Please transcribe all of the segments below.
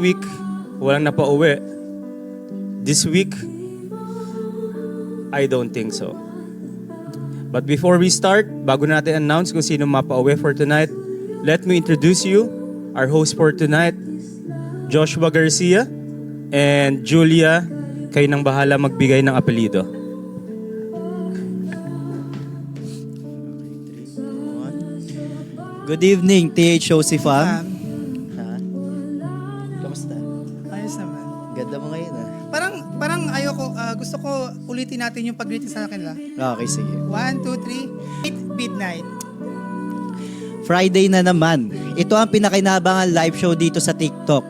week, walang napauwi. This week, I don't think so. But before we start, bago natin announce kung sino mapauwi for tonight, let me introduce you, our host for tonight, Joshua Garcia and Julia. Kayo nang bahala magbigay ng apelido. Good evening, THOC fam. Ha? Kamusta? Ayos naman. Ganda mo ngayon Parang ayoko, gusto ko ulitin natin yung pag-greeting sa akin la. Okay, sige. 1, 2, 3, midnight. Friday na naman. Ito ang pinakinabangan live show dito sa TikTok.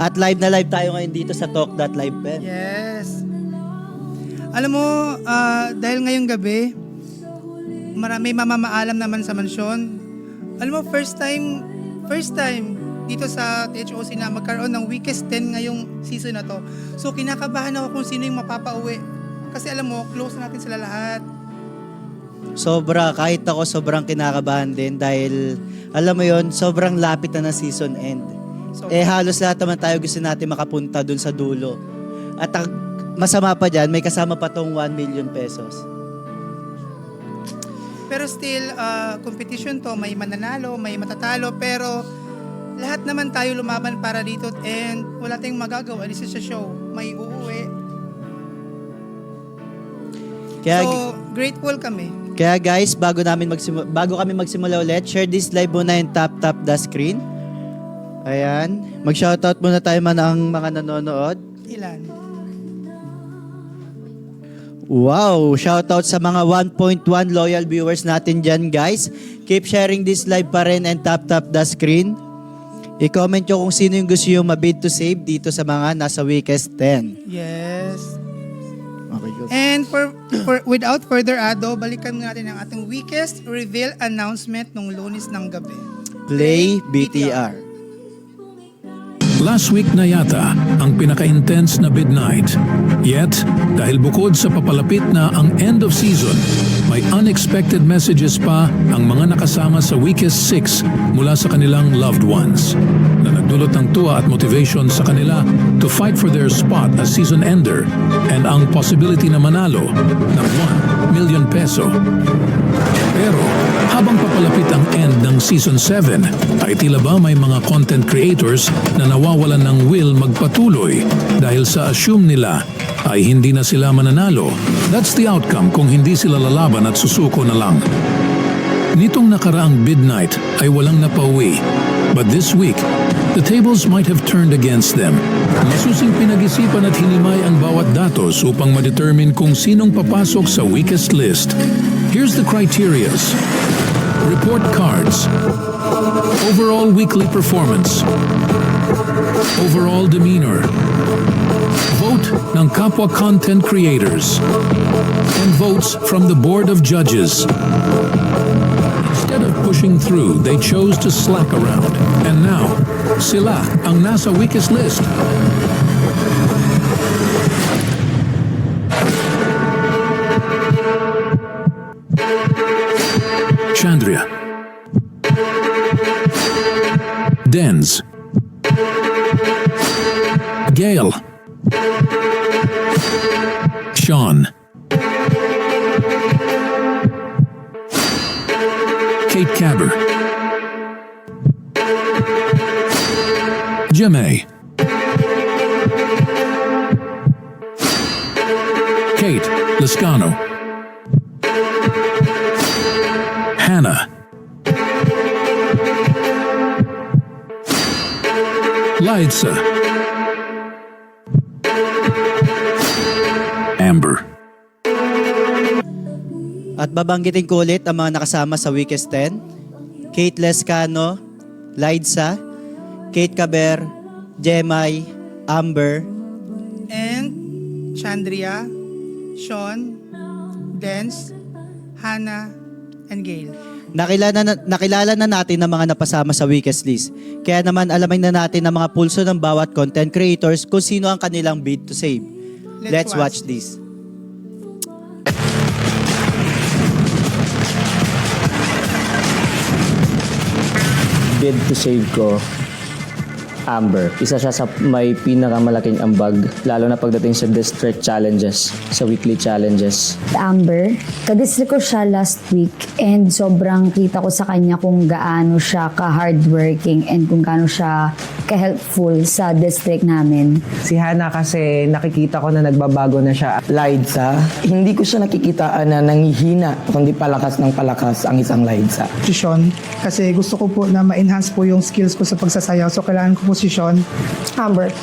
At live na live tayo ngayon dito sa Talk.Live Pen. Yes. Alam mo, dahil ngayong gabi, marami mamamaalam naman sa mansyon. Alam mo, first time dito sa THOC na magkaroon ng weakest 10 ngayong season na to. So kinakabahan ako kung sino yung mapapauwi. Kasi alam mo, close na natin sila lahat. Kahit ako sobrang kinakabahan din dahil alam mo yon, sobrang lapit na ng season end. So, Halos lahat naman tayo gusto natin makapunta dun sa dulo. At ang masama pa dyan, may kasama pa tong 1 million pesos. pero still, competition to. May mananalo, may matatalo. Pero lahat naman tayo lumaban para dito and wala tayong magagawa. This is a show. May uuwi. So, grateful kami. Kaya guys, bago kami magsimula ulit, share this live muna and tap the screen. Ayan. Mag-shoutout muna tayo ang mga nanonood. Ilan? Wow! Shoutout sa mga 1.1 loyal viewers natin dyan, guys. Keep sharing this live pa rin and tap the screen. I-comment nyo kung sino yung gusto yung mabid to save dito sa mga nasa weakest 10. Yes. Okay, good. And without further ado, balikan natin ang ating weakest reveal announcement nung Lunes ng gabi. Play BTR. Last week na yata ang pinaka-intense na midnight. Yet, dahil bukod sa papalapit na ang end of season, may unexpected messages pa ang mga nakasama sa weakest 6 mula sa kanilang loved ones na nagdulot ng tuwa at motivation sa kanila to fight for their spot as season ender and ang possibility na manalo ng 1 million peso. Pero habang papalapit ang end ng Season 7, ay tila ba may mga content creators na nawawalan ng will magpatuloy dahil sa assume nila ay hindi na sila mananalo. That's the outcome kung hindi sila lalaban at susuko na lang. Nitong nakaraang midnight ay walang napauwi. But this week, the tables might have turned against them. Masusing pinag-isipan at hinimay ang bawat datos upang ma-determine kung sinong papasok sa weakest list. Here's the criterias. Report cards. Overall weekly performance. Overall demeanor. Vote ng kapwa content creators. And votes from the board of judges. Instead of pushing through, they chose to slack around. And now, sila ang nasa weakest list. Chandria, Denz, Gail, Sean, Kate Caber, Jemay, Kate Lascano, Hannah, Liza, Amber. At babanggitin ko ulit ang mga nakasama sa weakest 10. Kate Lescano, Liza, Kate Caber, Jemay, Amber, And Chandria, Sean, Dance, Hannah, and Gail. Nakilala na natin ang mga napasama sa weakest list. Kaya naman alamin na natin ang mga pulso ng bawat content creators kung sino ang kanilang bid to save. Let's watch this. Bid to save ko Amber. Isa siya sa may pinakamalaking ambag, lalo na pagdating sa district challenges, sa weekly challenges. Amber, ka-district ko siya last week and sobrang kita ko sa kanya kung gaano siya ka-hardworking and kung gaano siya ka-helpful sa district namin. Si Hana kasi nakikita ko na nagbabago na siya. Liza, hindi ko siya nakikitaan na nangihina, kundi palakas ng palakas ang isang Liza. Si Sean, kasi gusto ko po na ma-enhance po yung skills ko sa pagsasayaw. So, kailangan ko po si Sean. Amber,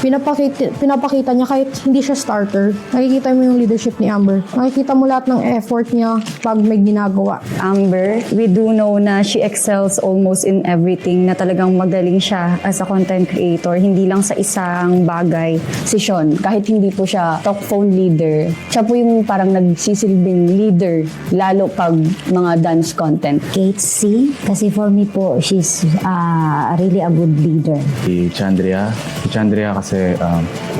pinapakita niya kahit hindi siya starter. Nakikita mo yung leadership ni Amber. Nakikita mo lahat ng effort niya pag may ginagawa. Amber, we do know na she excels almost in everything, na talagang magaling siya as a content creator, hindi lang sa isang bagay. Si Sean, kahit hindi po siya talk phone leader, siya po yung parang nagsisilbing leader, lalo pag mga dance content. Kate C, kasi for me po, she's really a good leader. Si Chandria kasi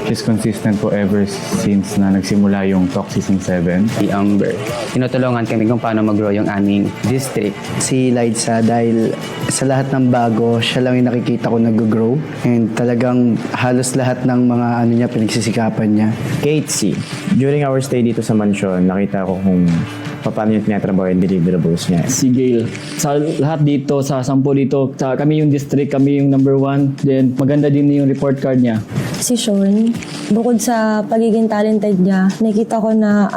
she's consistent po ever since na nagsimula yung Talk Season 7. Si Amber, tinutulungan kami kung paano mag-grow yung aming district. Si Liza, dahil sa lahat ng bago, siya lang yung nakikita ko nag-grow. And talagang halos lahat ng mga niya, pinagsisikapan niya. Kate C, during our stay dito sa mansion, nakita ko kung paano yung tinatrabaho yung deliverables niya. Si Gail. Sa lahat dito, sa 10 dito, kami yung district, kami yung number 1. Then maganda din yung report card niya. Si Sean, bukod sa pagiging talented niya, nakita ko na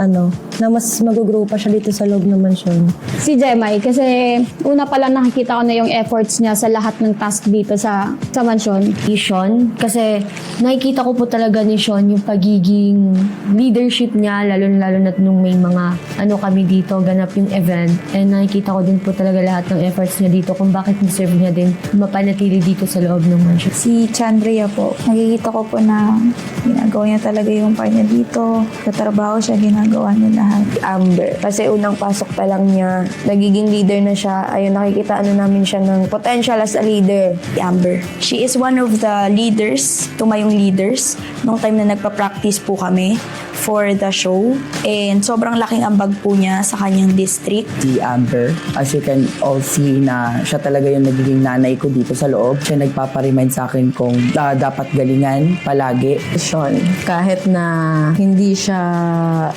mas mag-grow pa siya dito sa loob ng mansion. Si Jemai, kasi una pa lang nakikita ko na yung efforts niya sa lahat ng task dito sa mansion. Si Sean, kasi nakikita ko po talaga ni Sean yung pagiging leadership niya, lalo na nung may mga kami dito, ganap yung event. And nakikita ko din po talaga lahat ng efforts niya dito kung bakit deserve niya din mapanatili dito sa loob ng mansion. Si Chandria po, nakikita ko po na ginagawa niya talaga yung part niya dito. Sa trabaho siya, ginagawa niya lahat. Amber, kasi unang pasok pa lang niya, nagiging leader na siya. Ayun, nakikita namin siya ng potential as a leader. Amber, she is one of the leaders, tumayong leaders, nung time na nagpa-practice po kami for the show. And sobrang laking ambag po niya sa kanyang district. Si Amber, as you can all see na siya talaga yung nagiging nanay ko dito sa loob. Siya nagpaparemind sa akin kung dapat galingan palagi. Sean, kahit na hindi siya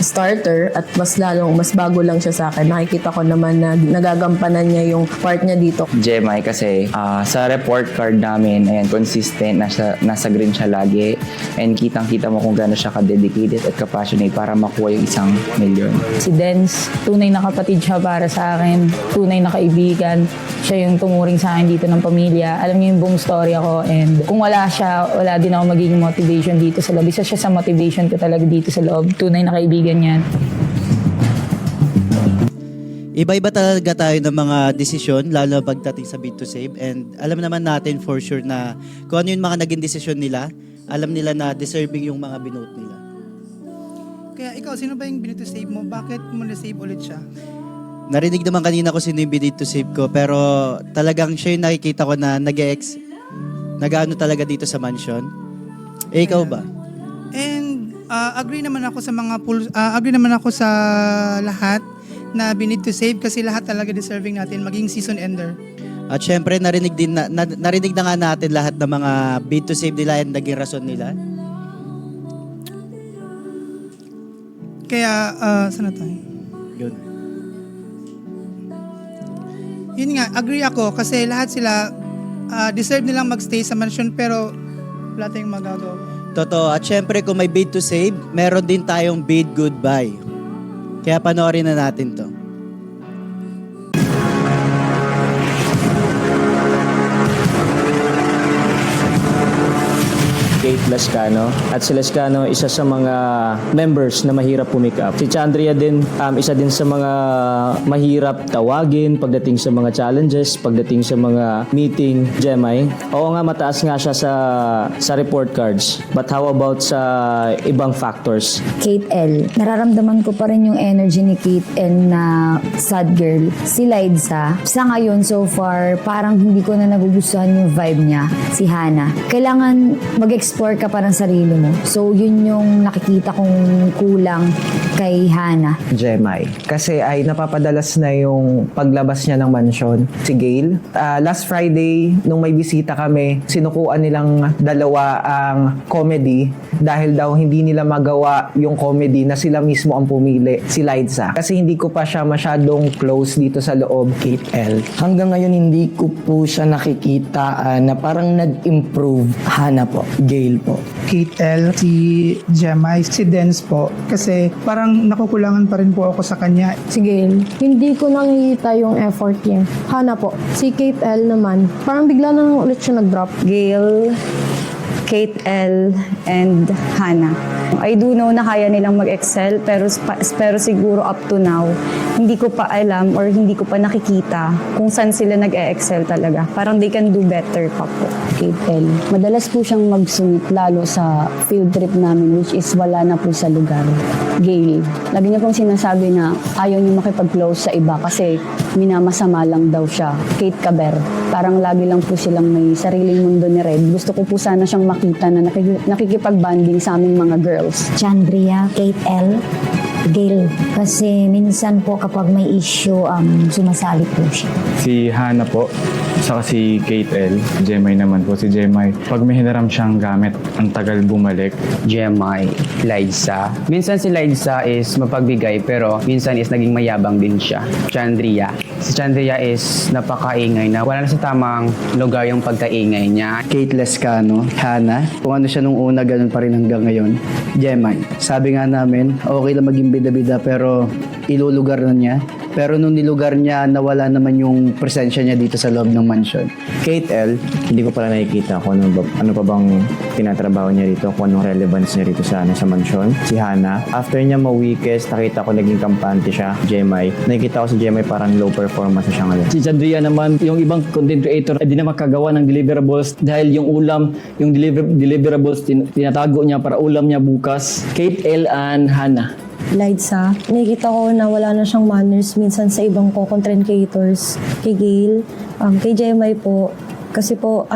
starter at mas bago lang siya sa akin, nakikita ko naman na nagagampanan niya yung part niya dito. Jemai kasi sa report card namin, ayan, consistent, nasa green siya lagi. And kitang-kita mo kung gaano siya ka-dedicated at passionate para makuha yung 1 milyon. Si Dens, tunay na kapatid siya para sa akin, tunay na kaibigan. Siya yung tumuring sa akin dito ng pamilya. Alam niyo yung buong story ako, and kung wala siya, wala din ako magiging motivation dito sa loob. Isa siya sa motivation ko talaga dito sa loob. Tunay na kaibigan yan. Iba-iba talaga tayo ng mga desisyon, lalo na pagdating sa Bid to Save. And alam naman natin for sure na kung ano yung mga naging desisyon nila, alam nila na deserving yung mga binote nila. Kaya ikaw, sino ba yung binito save mo? Bakit mo na-save ulit siya? Narinig naman kanina ko sino yung binid to save ko, pero talagang siya yung nakikita ko na nag-ano talaga dito sa mansion. Ikaw ba? And agree naman ako sa lahat na binid to save kasi lahat talaga deserving natin maging season ender. At syempre narinig na nga natin lahat ng mga bid to save nila and naging rason nila. Kaya saan na tayo? Yun nga, agree ako kasi lahat sila deserve nilang magstay sa mansion pero wala tayong magagawa. Totoo. At syempre kung may bid to save, meron din tayong bid goodbye. Kaya panoorin na natin to. Kate Lascano. At si Lascano, isa sa mga members na mahirap pumick up. Si Chandria din, isa din sa mga mahirap tawagin pagdating sa mga challenges, pagdating sa mga meeting. Jemai, oo nga, mataas nga siya sa report cards. But how about sa ibang factors? Kate L. Nararamdaman ko pa rin yung energy ni Kate L na sad girl. Si Liza, sa ngayon so far, parang hindi ko na nagugustuhan yung vibe niya. Si Hana. Kailangan mag-explore ka pa ng sarili mo. So, yun yung nakikita kong kulang Kay Hana. Jemai. Kasi ay napapadalas na yung paglabas niya ng mansyon. Si Gail. Last Friday, nung may bisita kami, sinukuan nilang dalawa ang comedy dahil daw hindi nila magawa yung comedy na sila mismo ang pumili, si Liza. Kasi hindi ko pa siya masyadong close dito sa loob. Kate L. Hanggang ngayon hindi ko po siya nakikita na parang nag-improve. Hana po. Gail po. Kate L, si Gemma, si Dens po. Kasi parang nakukulangan pa rin po ako sa kanya. Si Gail, hindi ko nakikita yung effort niya. Hana po. Si Kate L naman, parang bigla na lang ulit siya nag-drop. Gail, Kate L, and Hannah. I do know na kaya nilang mag-excel pero siguro up to now, hindi ko pa alam or hindi ko pa nakikita kung saan sila nag-e-excel talaga. Parang they can do better pa po. Kate L. Madalas po siyang magsungit lalo sa field trip namin which is wala na po sa lugar. Gail, lagi niya pong sinasabi na ayaw niya makipag-close sa iba kasi minamasama lang daw siya. Kate Caber, parang lagi lang po silang may sariling mundo ni Red. Gusto ko po sana siyang makita na nakikipag-banding sa aming mga girls. Chandria, Kate L, Gail. Kasi minsan po kapag may issue, sumasali po siya. Si Hana po, saka si Kate L. Jemai naman po. Si Jemai, pag may hinaram siyang gamit, ang tagal bumalik. Jemai, Liza. Minsan si Liza is mapagbigay pero minsan is naging mayabang din siya. Chandria. Si Chandria is napakaingay na wala na sa tamang lugar yung pagkaingay niya. Kate Lescano, Hana. Kung ano siya nung una, ganun pa rin hanggang ngayon. Jemai. Sabi nga namin, okay lang maging bida-bida pero ilulugar na niya. Pero nung nilugar niya, nawala naman yung presensya niya dito sa loob ng mansion. Kate L, hindi ko pala nakikita kung ano pa bang tinatrabaho niya rito, kung anong relevance niya rito sa mansyon. Si Hana, after niya ma-weakest, nakita ko naging kampante siya. Jemai, nakikita ko si Jemai parang low performance na siya ngayon. Si Chandria naman, yung ibang content creator, hindi na makagawa ng deliverables dahil yung ulam, yung deliverables, tinatago niya para ulam niya bukas. Kate L and Hana. Liza, nakikita ko na wala na siyang manners minsan sa ibang content creators. Kay Gail, kay Jemai po. Kasi po,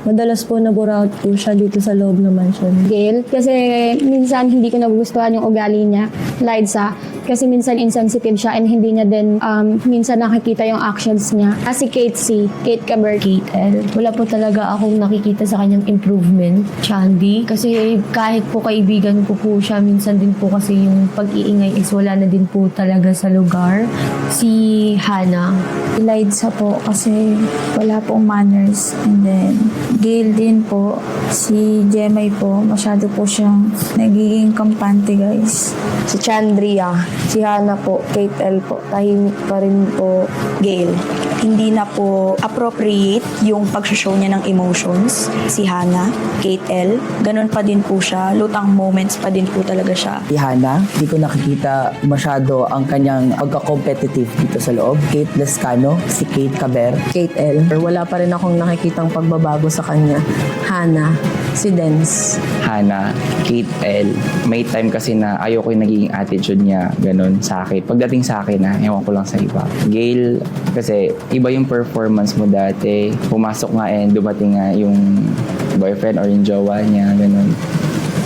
madalas po naburaut po siya dito sa loob ng mansion. Gail, kasi minsan hindi ko nagugustuhan yung ugali niya. Liza, kasi minsan insensitive siya and hindi niya din minsan nakikita yung actions niya. Si Kate C, Kate Caber, Kate L. Wala po talaga akong nakikita sa kanyang improvement. Chandy, kasi kahit po kaibigan ko po siya, minsan din po kasi yung pag-iingay is wala na din po talaga sa lugar. Si Hana. Liza po kasi wala pong manners. And then, Gail din po. Si Jemai po, masyado po siyang nagiging kampante, guys. Si Chandria, si Hana po, Kate L po, tahimik pa rin po. Gail, hindi na po appropriate yung pag-show niya ng emotions. Si Hana, Kate L, ganun pa din po siya. Lutang moments pa din po talaga siya. Si Hana, hindi ko nakikita masyado ang kanyang pagka-competitive dito sa loob. Kate Lescano, si Kate Caber. Kate L, wala pa rin akong nakikitang pagbabago sa kanya. Hana, si Dens. Hana, Kate L. May time kasi na ayoko yung naging attitude niya, ganun sa akin. Pagdating sa akin ewan ko lang sa iba. Gail, kasi iba yung performance mo dati. Pumasok nga and dumating nga yung boyfriend or yung jowa niya, ganun.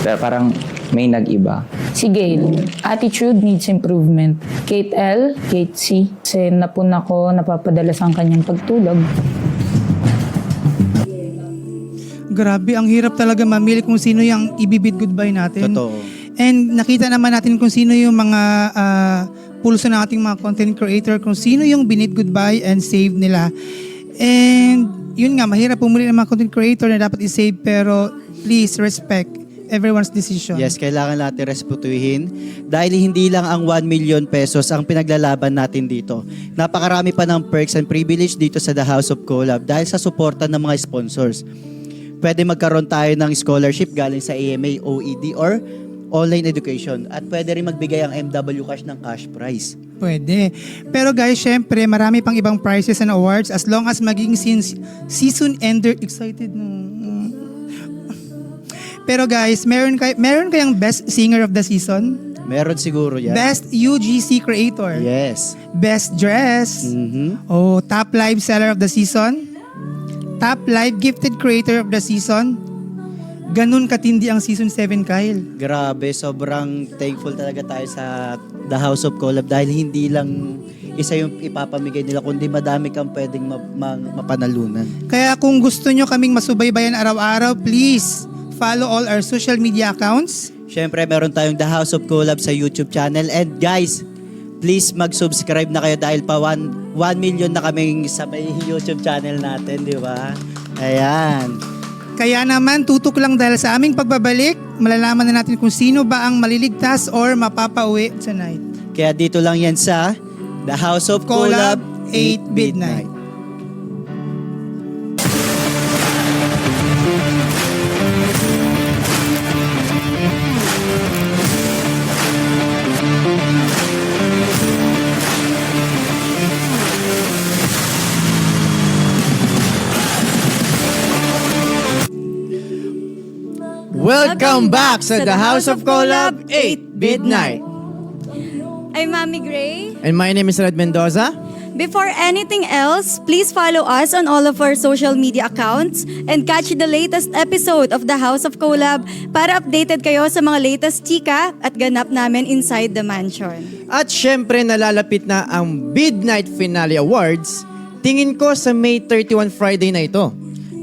Pero parang may nag-iba. Si Gail, attitude needs improvement. Kate L, Kate C. Kasi napun ako, napapadalas ang kanyang pagtulog. Grabe, ang hirap talaga mamili kung sino yung ibibid goodbye natin. Totoo. And nakita naman natin kung sino yung mga pulso ng ating mga content creator, kung sino yung binid goodbye and save nila. And yun nga, mahirap pumili ng mga content creator na dapat i-save, pero please respect everyone's decision. Yes, kailangan natin respetuhin dahil hindi lang ang 1 million pesos ang pinaglalaban natin dito. Napakarami pa ng perks and privilege dito sa The House of Collab dahil sa suporta ng mga sponsors. Pwede magkaroon tayo ng scholarship galing sa AMA, OED, or online education. At pwede rin magbigay ang MW Cash ng cash prize. Pwede. Pero guys, syempre, marami pang ibang prizes and awards as long as maging season ender. Excited no. Pero guys, meron kayang best singer of the season? Meron siguro yan. Best UGC creator? Yes. Best dress? Mm-hmm. Oh, top live seller of the season? Top live gifted creator of the season? ganun katindi ang season 7, Kyle. Grabe, sobrang thankful talaga tayo sa The House of Collab dahil hindi lang isa yung ipapamigay nila, kundi madami kang pwedeng mapanalunan. Kaya kung gusto nyo kaming masubaybayan araw-araw, please follow all our social media accounts. Siyempre, meron tayong The House of Collab sa YouTube channel. And guys, please mag-subscribe na kayo dahil pa 1 million na kaming sa may YouTube channel natin, di ba? Ayan. Kaya naman, tutok lang dahil sa aming pagbabalik, malalaman na natin kung sino ba ang maliligtas or mapapauwi tonight. Kaya dito lang yan sa The House of Collab, Collab, 8 midnight. Welcome back sa The House of Collab, 8 Midnight. I'm Mami Gray. And my name is Red Mendoza. Before anything else, please follow us on all of our social media accounts and catch the latest episode of The House of Collab para updated kayo sa mga latest chika at ganap namin inside the mansion. At syempre nalalapit na ang Midnight Finale Awards. Tingin ko sa May 31 Friday na ito.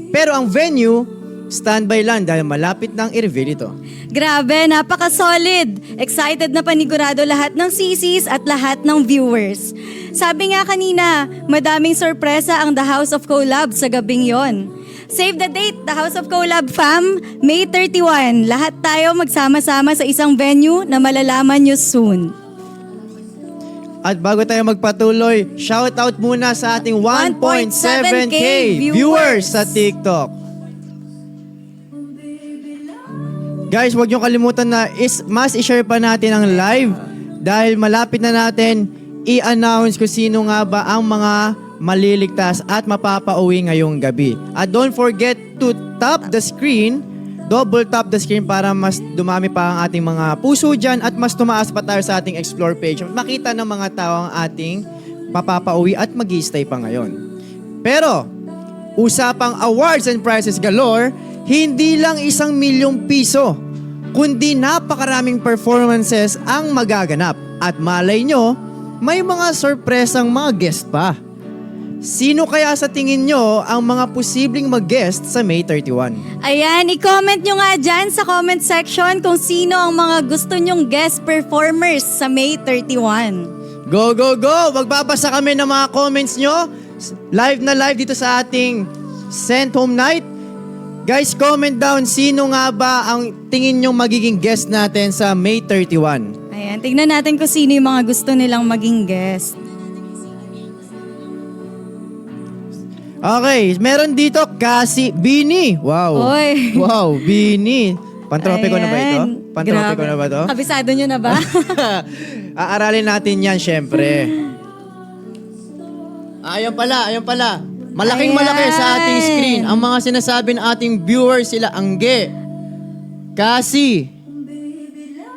Pero ang venue, standby lang dahil malapit nang i-reveal ito. Grabe, napaka-solid! Excited na panigurado lahat ng sisis at lahat ng viewers. Sabi nga kanina, madaming sorpresa ang The House of Collab sa gabing yon. Save the date, The House of Collab fam, May 31. Lahat tayo magsama-sama sa isang venue na malalaman nyo soon. At bago tayo magpatuloy, shoutout muna sa ating 1.7K viewers sa TikTok. Guys, huwag niyo kalimutan na mas i-share pa natin ang live dahil malapit na natin i-announce kung sino nga ba ang mga maliligtas at mapapauwi ngayong gabi. At don't forget to tap the screen, double tap the screen para mas dumami pa ang ating mga puso dyan at mas tumaas pa tayo sa ating explore page. Makita ng mga tao ang ating mapapauwi at mag-i-stay pa ngayon. Pero, usapang awards and prizes galore, hindi lang 1 milyong piso, kundi napakaraming performances ang magaganap. At malay nyo, may mga sorpresang mga guest pa. Sino kaya sa tingin nyo ang mga posibleng mag-guest sa May 31? Ayan, i-comment nyo nga dyan sa comment section kung sino ang mga gusto nyong guest performers sa May 31. Go, go, go! Magbabasa kami ng mga comments nyo. Live na live dito sa ating Sent Home Night. Guys, comment down sino nga ba ang tingin nyong magiging guest natin sa May 31. Ayan, tignan natin kung sino yung mga gusto nilang maging guest. Okay, meron dito kasi Bini. Wow. Oy. Wow, Bini. Pantropiko na ba ito? Ayan. Pantropiko na ba ito? Kabisado nyo na ba? Aaralin natin yan, syempre. Ayun pala. Malaking malaki sa ating screen. Ang mga sinasabi ng ating viewers sila, Angge, Kasi,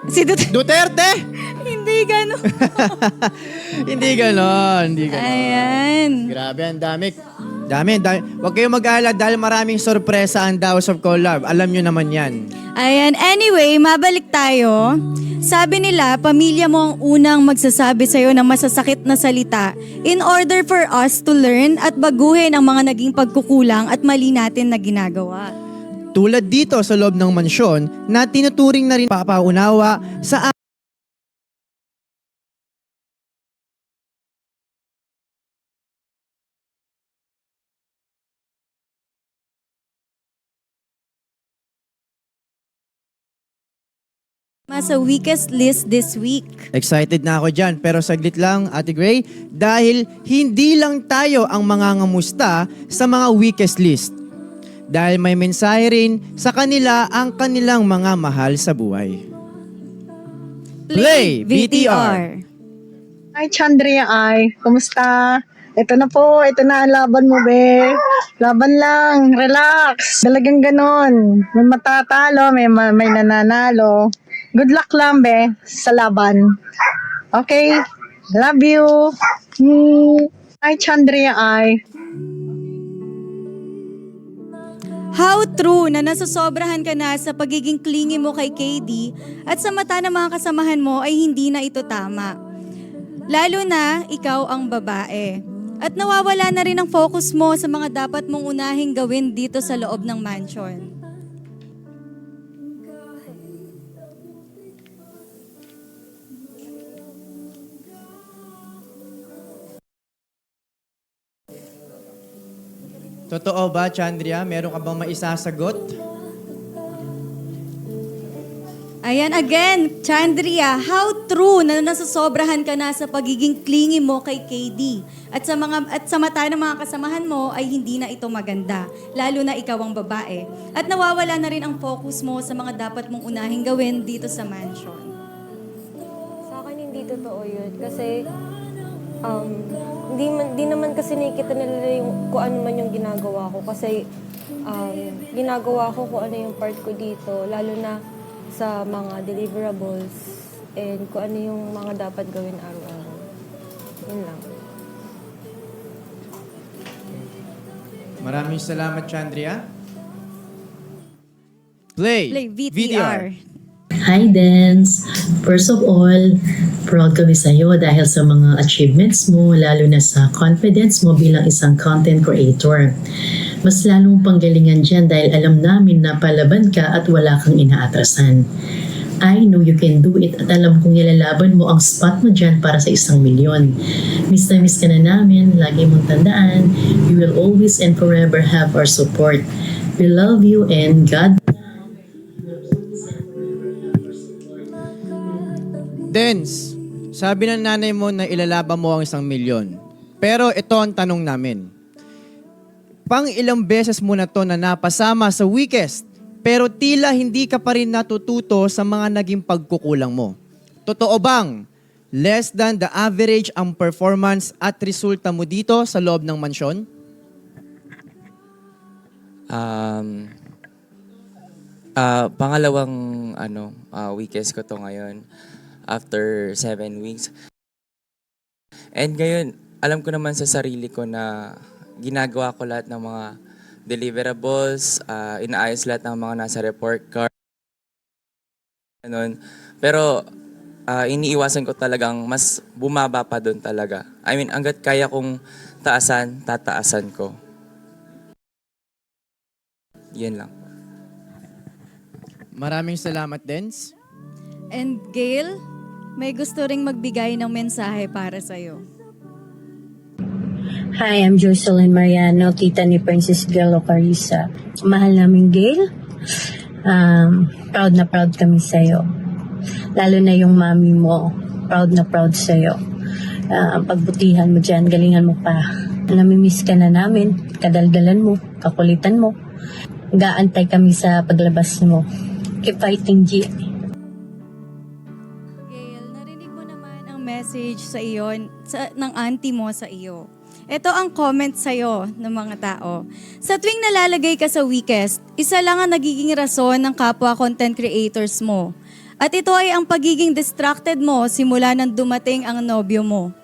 si Duterte? Hindi gano'n. Hindi ganon. Ayan. Grabe, ang dami. Huwag kayong mag-alala dahil maraming sorpresa ang The House of Collab. Alam nyo naman yan. Ayan, anyway, mabalik tayo. Sabi nila, pamilya mo ang unang magsasabi sa'yo ng masasakit na salita in order for us to learn at baguhin ang mga naging pagkukulang at mali natin na ginagawa. Tulad dito sa loob ng mansyon na tinuturing na rin papaunawa sa Sa weakest list this week. Excited na ako dyan, pero saglit lang, Ate Gray, dahil hindi lang tayo ang mangangamusta sa mga weakest list. Dahil may mensahe rin sa kanila ang kanilang mga mahal sa buhay. Play VTR! Hi, Chandria ay. Kumusta? Ito na ang laban mo, be. Laban lang, relax. Talagang ganon. May matatalo, may nananalo. Good luck lang, be, sa laban. Okay? Love you. Hi, Chandria ay. How true na nasasobrahan ka na sa pagiging clingy mo kay KD at sa mata ng mga kasamahan mo ay hindi na ito tama. Lalo na ikaw ang babae. At nawawala na rin ang focus mo sa mga dapat mong unahing gawin dito sa loob ng mansion. Totoo ba, Chandria? Meron ka bang maisasagot? Ayan again, Chandria, how true na nasasobrahan ka na sa pagiging clingy mo kay KD at sa mata ng mga kasamahan mo ay hindi na ito maganda, lalo na ikaw ang babae. At nawawala na rin ang focus mo sa mga dapat mong unahing gawin dito sa mansion. Sa akin hindi totoo yun kasi hindi naman kasi nakikita nila yung kung ano man yung ginagawa ko kasi ginagawa ko kung ano yung part ko dito, lalo na sa mga deliverables and kung ano yung mga dapat gawin araw-araw. Yun lang. Maraming salamat, Chandria. Play VTR. Hi, Dance! First of all, proud kami sa iyo dahil sa mga achievements mo, lalo na sa confidence mo bilang isang content creator. Mas lalong panggalingan dyan dahil alam namin na palaban ka at wala kang inaatrasan. I know you can do it at alam kong nilalaban mo ang spot mo dyan para sa 1 milyon. Miss na miss ka na namin, lagi mong tandaan, you will always and forever have our support. We love you and God. Dance, sabi ng nanay mo na ilalaban mo ang 1 milyon. Pero ito ang tanong namin. Pang ilang beses mo na to na napasama sa weakest, pero tila hindi ka pa rin natututo sa mga naging pagkukulang mo. Totoo bang less than the average ang performance at resulta mo dito sa loob ng mansyon? Pangalawang weekends ko to ngayon after 7 weeks. And ngayon, alam ko naman sa sarili ko na ginagawa ko lahat ng mga deliverables, inaayos lahat ng mga nasa report card. Ganun. Pero iniiwasan ko talagang mas bumaba pa doon talaga. I mean, hanggat kaya kong taasan, tataasan ko. Yan lang. Maraming salamat, Dance. And Gail, may gusto ring magbigay ng mensahe para sa'yo. Hi, I'm Jocelyn Mariano, tita ni Princess Gail Ocarisa. Mahal namin Gail. Proud na proud kami sa'yo. Lalo na yung mami mo, proud na proud sa'yo. Ang pagbutihan mo dyan, galingan mo pa. Namimiss ka na namin, kadaldalan mo, kakulitan mo. Gaantay kami sa paglabas mo. Keep fighting, G. Gail, narinig mo naman ang message sa iyo, ng auntie mo sa iyo. Ito ang comment sa'yo ng mga tao. Sa tuwing nalalagay ka sa weakest, isa lang ang nagiging rason ng kapwa content creators mo. At ito ay ang pagiging distracted mo simula nang dumating ang nobyo mo.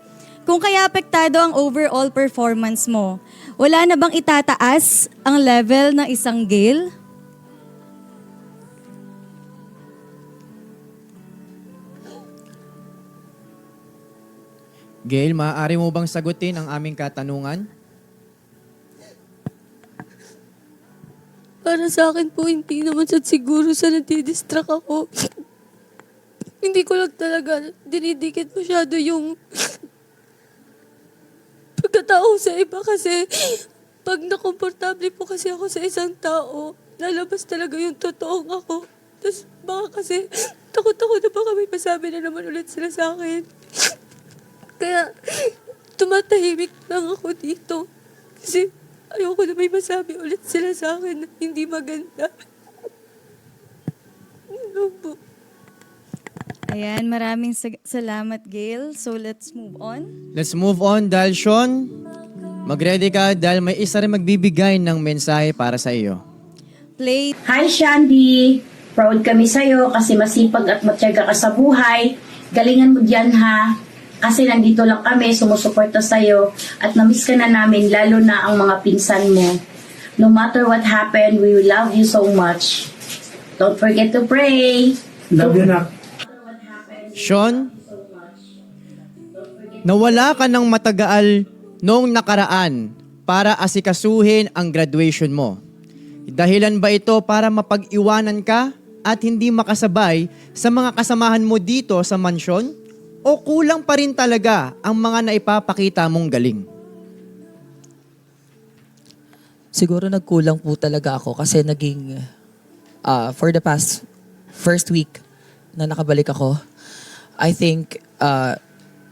Kung kaya apektado ang overall performance mo, wala na bang itataas ang level ng isang Gail? Gail, maaari mo bang sagutin ang aming katanungan? Para sa akin po, hindi naman siya siguro sa nadidistract ako. Hindi ko lang talaga dinidikit masyado yung pagkatao sa iba kasi pag nakomportable po kasi ako sa isang tao, lalabas talaga yung totoong ako. Tapos baka kasi takot na baka may masabi na naman ulit sila sa akin. Kaya tumatahimik lang ako dito. Kasi ayoko na may masabi ulit sila sa akin na hindi maganda. Ano po? Ayan, maraming salamat, Gail. So let's move on. Let's move on dahil Sean, mag-ready ka dahil may isa rin magbibigay ng mensahe para sa iyo. Play. Hi, Shandy! Proud kami sa'yo kasi masipag at matyaga ka sa buhay. Galingan mo dyan, ha? Kasi nandito lang kami, sumusuporta sa'yo at namiss ka na namin, lalo na ang mga pinsan mo. No matter what happened, we love you so much. Don't forget to pray. Love you, Nak. Sean, nawala ka ng matagal noong nakaraan para asikasuhin ang graduation mo. Dahilan ba ito para mapag-iwanan ka at hindi makasabay sa mga kasamahan mo dito sa mansyon? O kulang pa rin talaga ang mga naipapakita mong galing? Siguro nagkulang po talaga ako kasi naging for the past first week na nakabalik ako, I think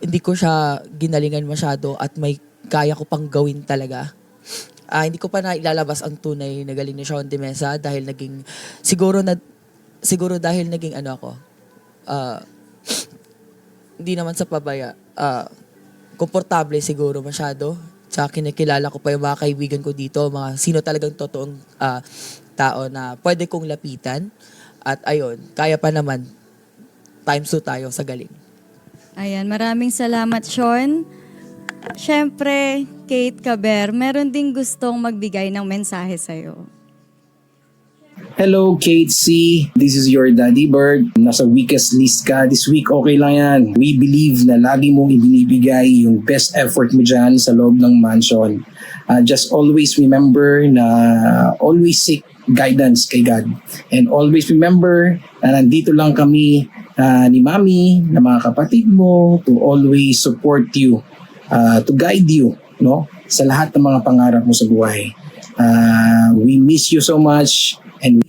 hindi ko siya ginalingan masyado at may kaya ko pang gawin talaga. Hindi ko pa na ilalabas ang tunay na galing ni Sean de Mesa dahil naging siguro dahil naging hindi naman sa pabaya, komportable siguro masyado. Tsaka kinikilala ko pa yung mga kaibigan ko dito, mga sino talagang totoong tao na pwede kong lapitan. At ayun, kaya pa naman, times 2 tayo sa galing. Ayan, maraming salamat, Sean. Siyempre, Kate Caber, meron ding gustong magbigay ng mensahe sa'yo. Hello, Kate C. This is your Daddy Bird. Nasa weakest list ka. This week, okay lang yan. We believe na lagi mong ibinibigay yung best effort mo dyan sa loob ng mansion. Just always remember na always seek guidance kay God. And always remember na nandito lang kami ni Mami, na mga kapatid mo, to always support you, to guide you, no, sa lahat ng mga pangarap mo sa buhay. We miss you so much. And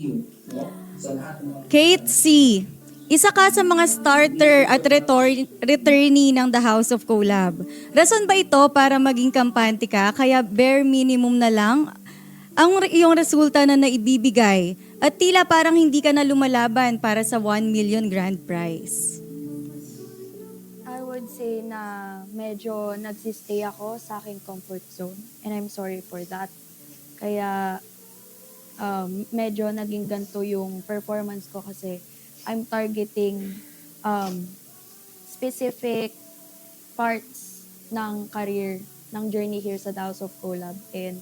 Kate C., isa ka sa mga starter at returnee ng The House of Collab. Rason ba ito para maging kampante ka kaya bare minimum na lang ang iyong resulta na naibibigay at tila parang hindi ka na lumalaban para sa 1 million grand prize? I would say na medyo nagsistay ako sa aking comfort zone and I'm sorry for that. Kaya medyo naging ganito yung performance ko kasi I'm targeting specific parts ng career, ng journey here sa The House of Collab. And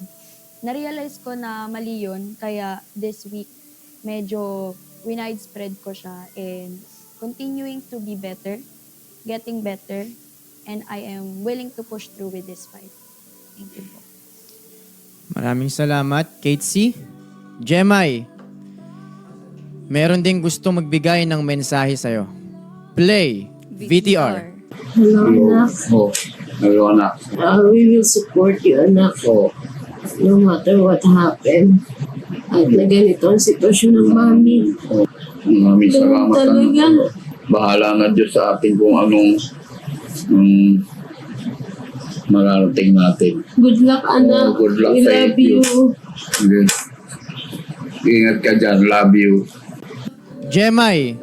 na-realize ko na mali yun, kaya this week medyo wide-spread ko siya and continuing to be better, getting better, and I am willing to push through with this fight. Thank you po. Maraming salamat, Kate C. Jemay, meron ding gusto magbigay ng mensahe sa'yo. Play, VTR. Hello, anak. Hello, anak. We will support you, anak. No matter what happened. At na ganito ang sitwasyon ng mami. Maraming salamat. Talaga. Bahala na Diyos sa atin kung anong mararating natin. Good luck, anak. Good luck We sa love iyo. you. Good. Ingat ka dyan. Love you. Jemay,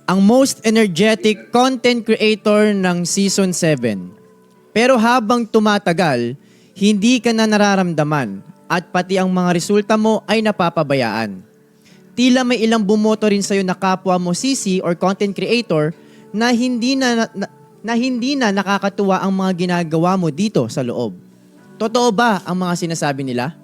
ang most energetic content creator ng Season 7. Pero habang tumatagal, hindi ka na nararamdaman at pati ang mga resulta mo ay napapabayaan. Tila may ilang bumoto rin sa'yo na kapwa mo CC or content creator na hindi na nakakatuwa ang mga ginagawa mo dito sa loob. Totoo ba ang mga sinasabi nila?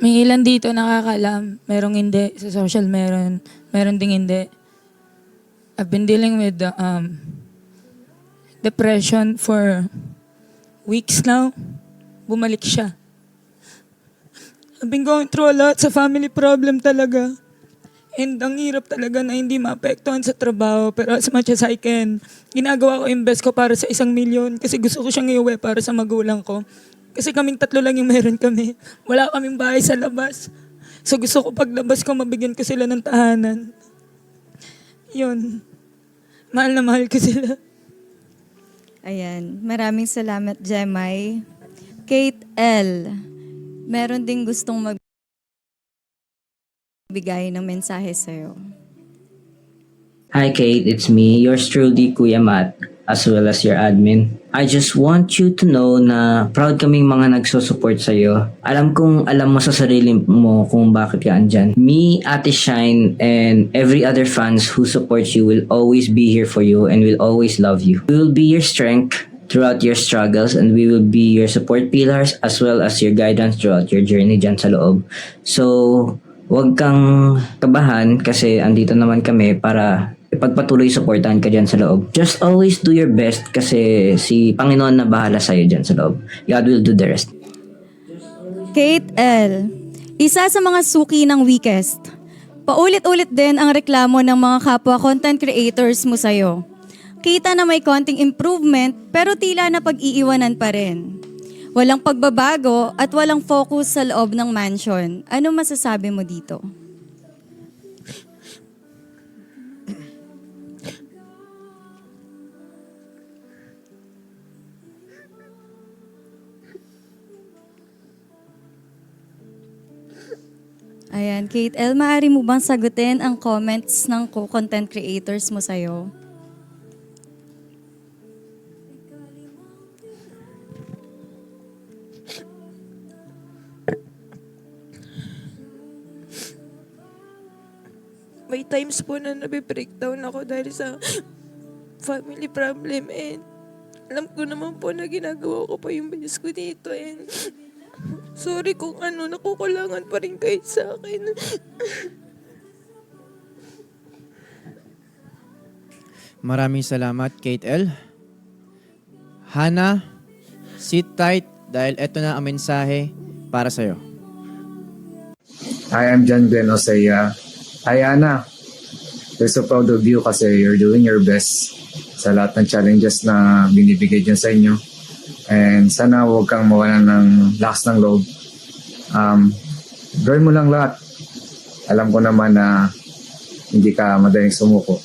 May ilan dito nakakalam, merong hindi. Sa social meron ding hindi. I've been dealing with depression for weeks now. Bumalik siya. I've been going through a lot sa family problem talaga. And ang hirap talaga na hindi maapektuhan sa trabaho. Pero as much as I can, ginagawa ko yung best ko para sa 1 million kasi gusto ko siyang iuwi para sa magulang ko. Kasi kaming 3 lang yung meron kami. Wala kaming bahay sa labas. So gusto ko paglabas ko, mabigyan ko sila ng tahanan. Yun. Mahal na mahal ko sila. Ayan, maraming salamat, Jemay. Kate L., meron ding gustong magbigay ng mensahe sa'yo. Hi Kate, it's me, yours truly, Kuya Matt, as well as your admin. I just want you to know na proud kaming mga nagsusupport sa'yo. Alam kong alam mo sa sarili mo kung bakit ka andyan. Me, Ate Shine, and every other fans who supports you will always be here for you and will always love you. We will be your strength throughout your struggles, and we will be your support pillars as well as your guidance throughout your journey dyan sa loob. So, huwag kang kabahan kasi andito naman kami para ipagpatuloy supportahan ka dyan sa loob. Just always do your best kasi si Panginoon na bahala sa'yo dyan sa loob. God will do the rest. Kate L., isa sa mga suki ng Weakest. Paulit-ulit din ang reklamo ng mga kapwa content creators mo sa'yo. Kita na may konting improvement pero tila na pag-iiwanan pa rin. Walang pagbabago at walang focus sa loob ng mansion. Ano masasabi mo dito? Ayan, Kate L., maaari mo bang sagutin ang comments ng content creators mo sa'yo? May times po na nabe-breakdown ako dahil sa family problem, and alam ko naman po na ginagawa ko pa yung bilis ko dito, and sorry kung nakukulangan pa rin kayo sa akin. Maraming salamat, Kate L. Hana, sit tight dahil eto na ang mensahe para sa'yo. Hi, I'm John Glenn Osaya. Hi, Ana. We're so proud of you kasi you're doing your best sa lahat ng challenges na binibigay dyan sa inyo. And sana huwag kang mawalan ng lakas ng loob. Gawin mo lang lahat. Alam ko naman na hindi ka madaling sumuko.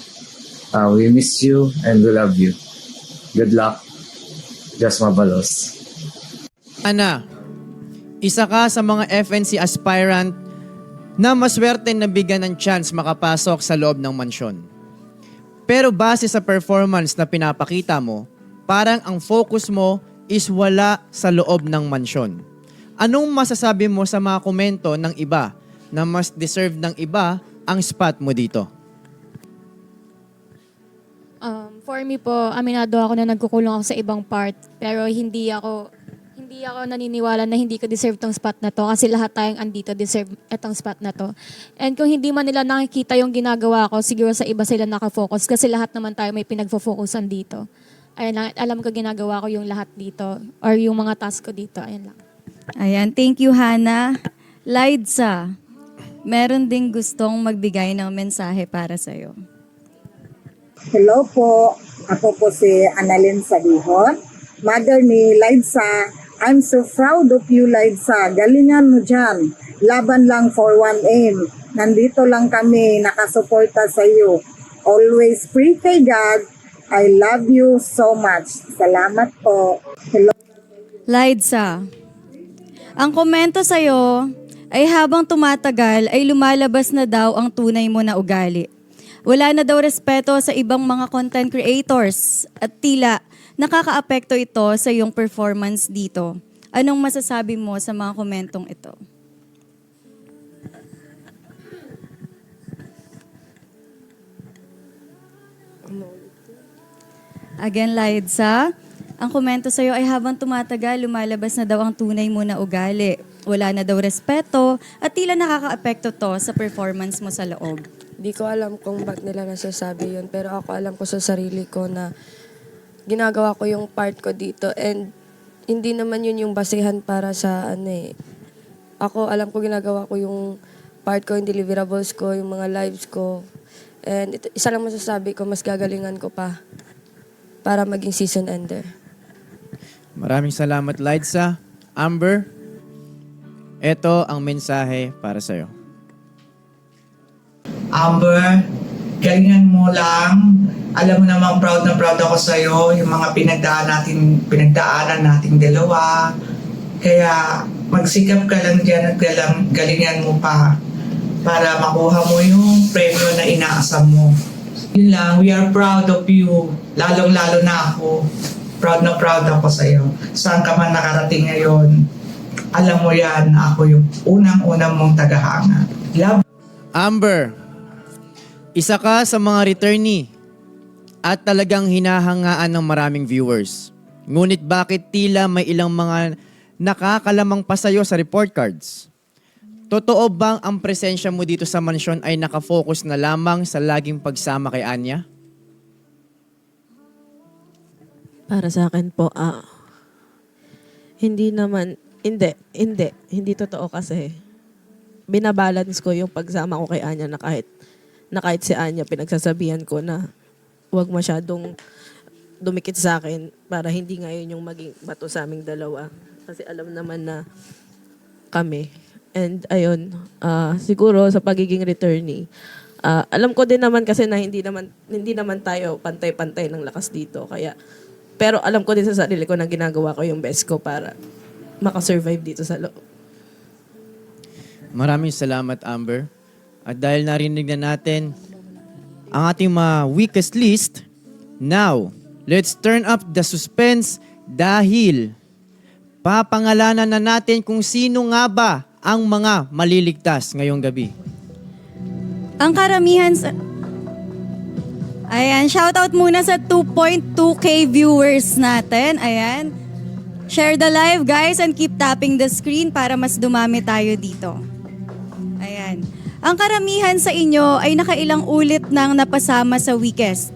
We miss you and we love you. Good luck. Just mabalos. Ana, isa ka sa mga FNC aspirant na maswerte na bigyan ng chance makapasok sa loob ng mansyon. Pero base sa performance na pinapakita mo, parang ang focus mo is wala sa loob ng mansyon. Anong masasabi mo sa mga komento ng iba na mas deserve ng iba ang spot mo dito? For me po, aminado ako na nagkukulong ako sa ibang part, pero hindi ako naniniwala na hindi ko deserve tong spot na to kasi lahat tayong andito deserve etong spot na to. And kung hindi man nila nakikita yung ginagawa ko, siguro sa iba sila nakafocus kasi lahat naman tayo may pinagfo-focusan dito. Ayun lang, alam ko ginagawa ko yung lahat dito or yung mga task ko dito. Ayun lang. Ayan, thank you, Hana. Liza, meron ding gustong magbigay ng mensahe para sa'yo. Hello po, ako po si Annalyn Salihon, mother ni Liza. I'm so proud of you, Liza. Galingan mo dyan. Laban lang for one aim. Nandito lang kami nakasuporta sa iyo. Always pray kay God. I love you so much. Salamat po. Hello. Liza, ang komento sa'yo ay habang tumatagal ay lumalabas na daw ang tunay mo na ugali. Wala na daw respeto sa ibang mga content creators at tila nakakaapekto ito sa iyong performance dito. Anong masasabi mo sa mga komentong ito? Again, Liza, ang komento sa'yo ay habang tumatagal, lumalabas na daw ang tunay mo na ugali. Wala na daw respeto at tila nakakaapekto to sa performance mo sa loob. Di ko alam kung ba't nila nasasabi yun, pero ako alam ko sa sarili ko na ginagawa ko yung part ko dito and hindi naman yun yung basehan para sa Ako alam ko ginagawa ko yung part ko, yung deliverables ko, yung mga lives ko. And isa lang masasabi ko, mas gagalingan ko pa para maging season ender. Maraming salamat, Liza. Amber, ito ang mensahe para sa'yo. Amber, galingan mo lang. Alam mo namang proud na proud ako sa'yo. Yung mga pinagdaanan nating dalawa. Kaya magsikap ka lang dyan at galingan mo pa para makuha mo yung premyo na inaasam mo. Yun lang, we are proud of you. Lalong-lalo na ako. Proud na proud ako sa'yo. Saan ka man nakarating ngayon, alam mo yan na ako yung unang-unang mong tagahanga. Love. Amber, isa ka sa mga returnee at talagang hinahangaan ng maraming viewers. Ngunit bakit tila may ilang mga nakakalamang pa sa'yo sa report cards? Totoo bang ang presensya mo dito sa mansyon ay nakafocus na lamang sa laging pagsama kay Anya? Para sa akin po, hindi totoo kasi binabalance ko yung pagsama ko kay Anya na kahit si Anya pinagsasabihan ko na huwag masyadong dumikit sa akin para hindi ngayon yung maging bato sa aming dalawa. Kasi alam naman na kami. And ayun, siguro sa pagiging returnee, alam ko din naman kasi na hindi naman tayo pantay-pantay ng lakas dito. Pero alam ko din sa sarili ko na ginagawa ko yung best ko para makasurvive dito sa loob. Maraming salamat, Amber. At dahil narinig na natin ang ating mga weakest list, now, let's turn up the suspense dahil papangalanan na natin kung sino nga ba ang mga maliligtas ngayong gabi. Ang karamihan sa... Ayan, shoutout muna sa 2.2k viewers natin. Ayan. Share the live, guys, and keep tapping the screen para mas dumami tayo dito. Ayan. Ang karamihan sa inyo ay nakailang ulit nang napasama sa weakest.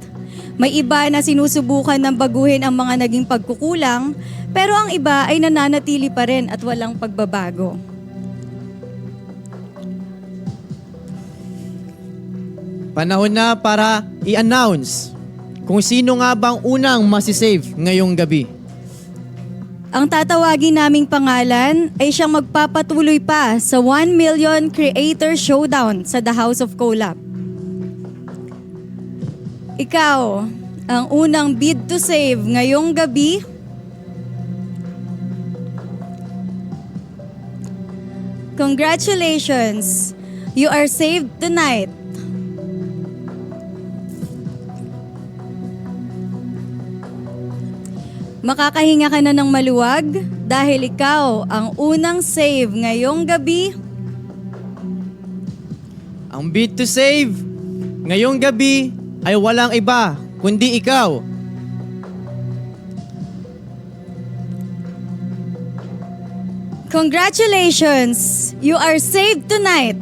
May iba na sinusubukan ng baguhin ang mga naging pagkukulang, pero ang iba ay nananatili pa rin at walang pagbabago. Panahon na para i-announce kung sino nga bang unang masisave ngayong gabi. Ang tatawagin naming pangalan ay siyang magpapatuloy pa sa 1 Million Creator Showdown sa The House of Collab. Ikaw, ang unang bid to save ngayong gabi. Congratulations! You are saved tonight. Makakahinga ka na ng maluwag dahil ikaw ang unang save ngayong gabi. Ang bid to save ngayong gabi ay walang iba kundi ikaw. Congratulations! You are saved tonight.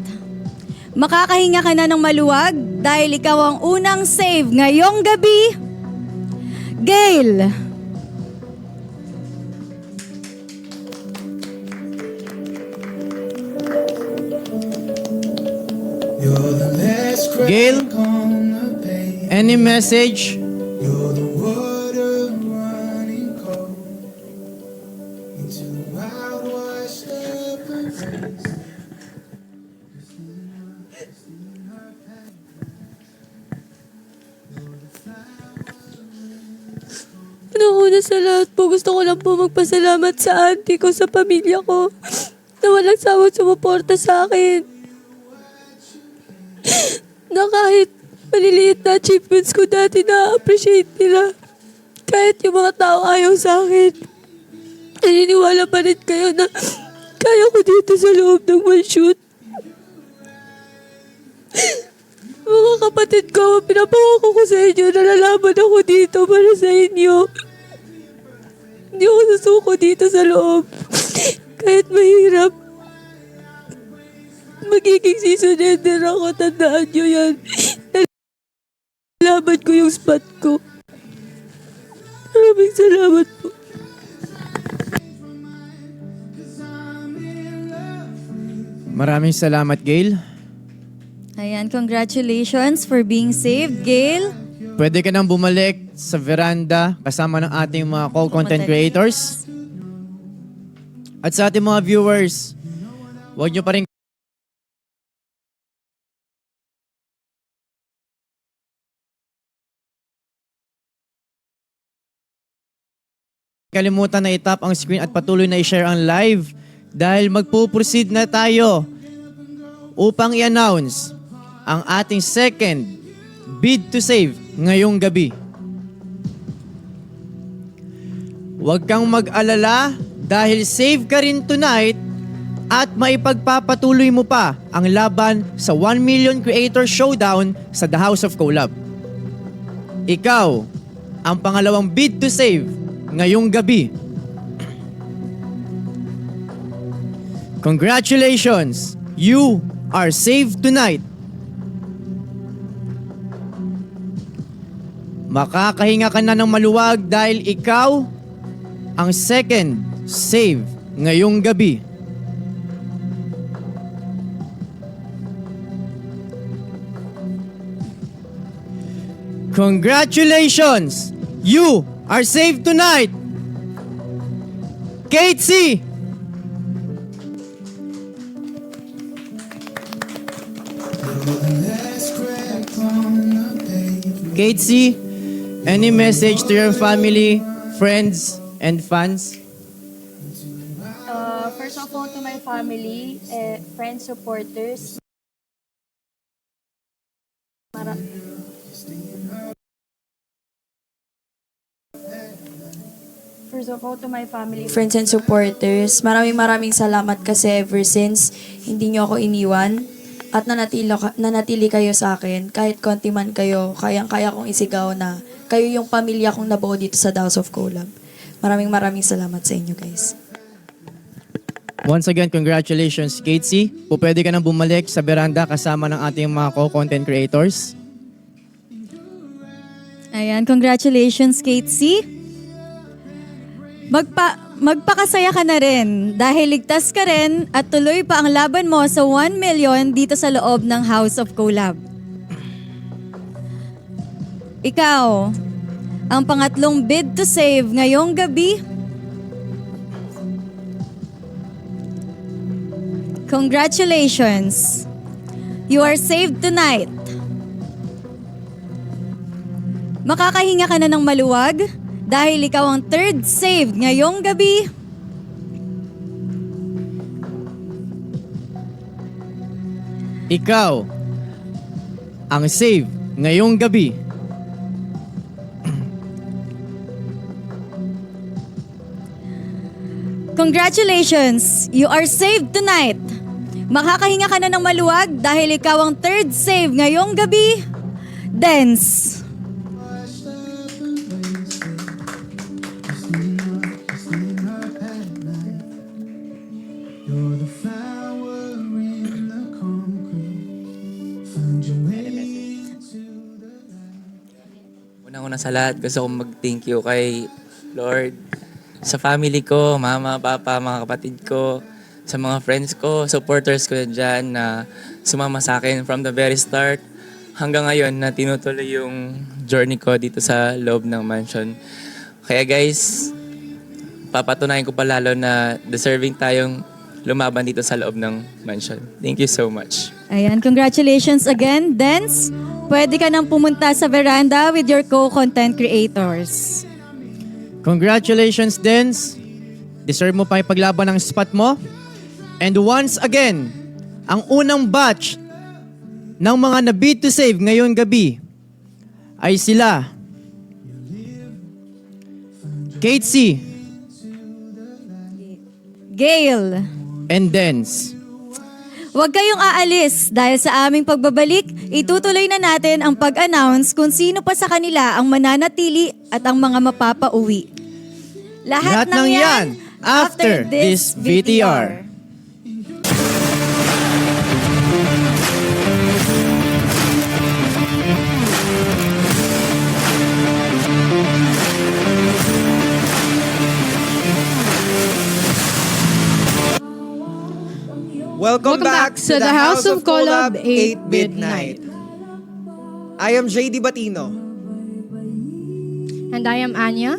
Makakahinga ka na ng maluwag dahil ikaw ang unang save ngayong gabi. Gail! Gail, any message? Una sa lahat po, gusto ko lang po magpasalamat sa auntie ko, sa pamilya ko, na walang sawang sumuporta sa akin. Na kahit maliliit na achievements ko dati, na-appreciate nila. Kahit yung mga tao ayaw sa akin. Naniniwala pa rin kayo na kaya ko dito sa loob ng mansyon. Mga kapatid ko, pinapangako ko sa inyo na lalaban ako dito para sa inyo. Hindi ako susuko dito sa loob. Kahit mahirap. Magiging season ender ako, tandaan nyo yan. Nalaban ko yung spot ko. Maraming salamat po. Maraming salamat, Gail. Ayan, congratulations for being saved, Gail. Pwede ka nang bumalik sa veranda kasama ng ating mga co-content creators. At sa ating mga viewers, huwag nyo pa rin kalimutan na itap ang screen at patuloy na i-share ang live dahil magpo-proceed na tayo upang i-announce ang ating second bid to save ngayong gabi. Huwag kang mag-alala dahil save ka rin tonight at maipagpapatuloy mo pa ang laban sa 1 Million Creator Showdown sa The House of Collab. Ikaw, ang pangalawang bid to save ngayong gabi. Congratulations! You are saved tonight. Makakahinga ka na ng maluwag dahil ikaw ang second save ngayong gabi. Congratulations! You are saved tonight! Kate C! Kate C, any message to your family, friends, and fans? First of all, to my family, friends, supporters. First of all, to my family, friends and supporters, maraming salamat kasi ever since hindi niyo ako iniwan at nanatili kayo sa akin. Kahit konti man kayo, kayang-kaya kong isigaw na kayo yung pamilya kong nabuo dito sa The House of Collab. Maraming salamat sa inyo, guys. Once again, congratulations, Kate C. Pwede ka nang bumalik sa veranda kasama ng ating mga co-content creators. Ayan, congratulations, Kate C. Magpakasaya ka na rin dahil ligtas ka rin at tuloy pa ang laban mo sa 1 million dito sa loob ng House of Collab. Ikaw, ang pangatlong bid to save ngayong gabi. Congratulations! You are saved tonight. Makakahinga ka na ng maluwag dahil ikaw ang third save ngayong gabi. Ikaw ang save ngayong gabi. Congratulations! You are saved tonight. Makakahinga ka na ng maluwag dahil ikaw ang third save ngayong gabi. Dance! Unang-una sa lahat, gusto kong mag-thank you kay Lord, sa family ko, mama, papa, mga kapatid ko, sa mga friends ko, supporters ko dyan na sumama sa akin from the very start hanggang ngayon na tinutuloy yung journey ko dito sa loob ng mansion. Kaya guys, papatunayan ko pa lalo na deserving tayong lumaban dito sa loob ng mansion. Thank you so much. Ayan, congratulations again, Dance. Pwede ka nang pumunta sa veranda with your co-content creators. Congratulations, Dance. Deserve mo pa ipaglaban ang spot mo. And once again, ang unang batch ng mga na-bid to save ngayong gabi ay sila Kate C, Gail, and Dance. huwag kayong aalis dahil sa aming pagbabalik, itutuloy na natin ang pag-announce kung sino pa sa kanila ang mananatili at ang mga mapapauwi. Lahat ng yan after this VTR. Welcome back to the House of Collab 8 Midnight. I am JD Batino. And I am Anya.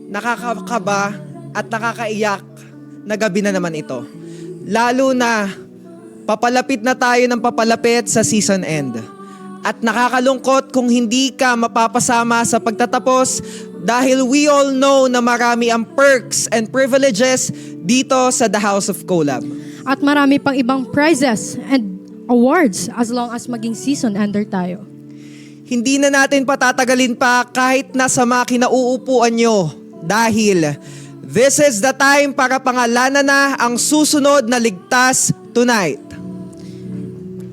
Nakakakaba at nakakaiyak na gabi na naman ito. Lalo na papalapit na tayo ng papalapit sa season end. At nakakalungkot kung hindi ka mapapasama sa pagtatapos dahil we all know na marami ang perks and privileges dito sa The House of Collab. At marami pang ibang prizes and awards as long as maging season ender tayo. Hindi na natin patatagalin pa kahit nasa mga kinauupuan nyo dahil this is the time para pangalanan na ang susunod na ligtas tonight.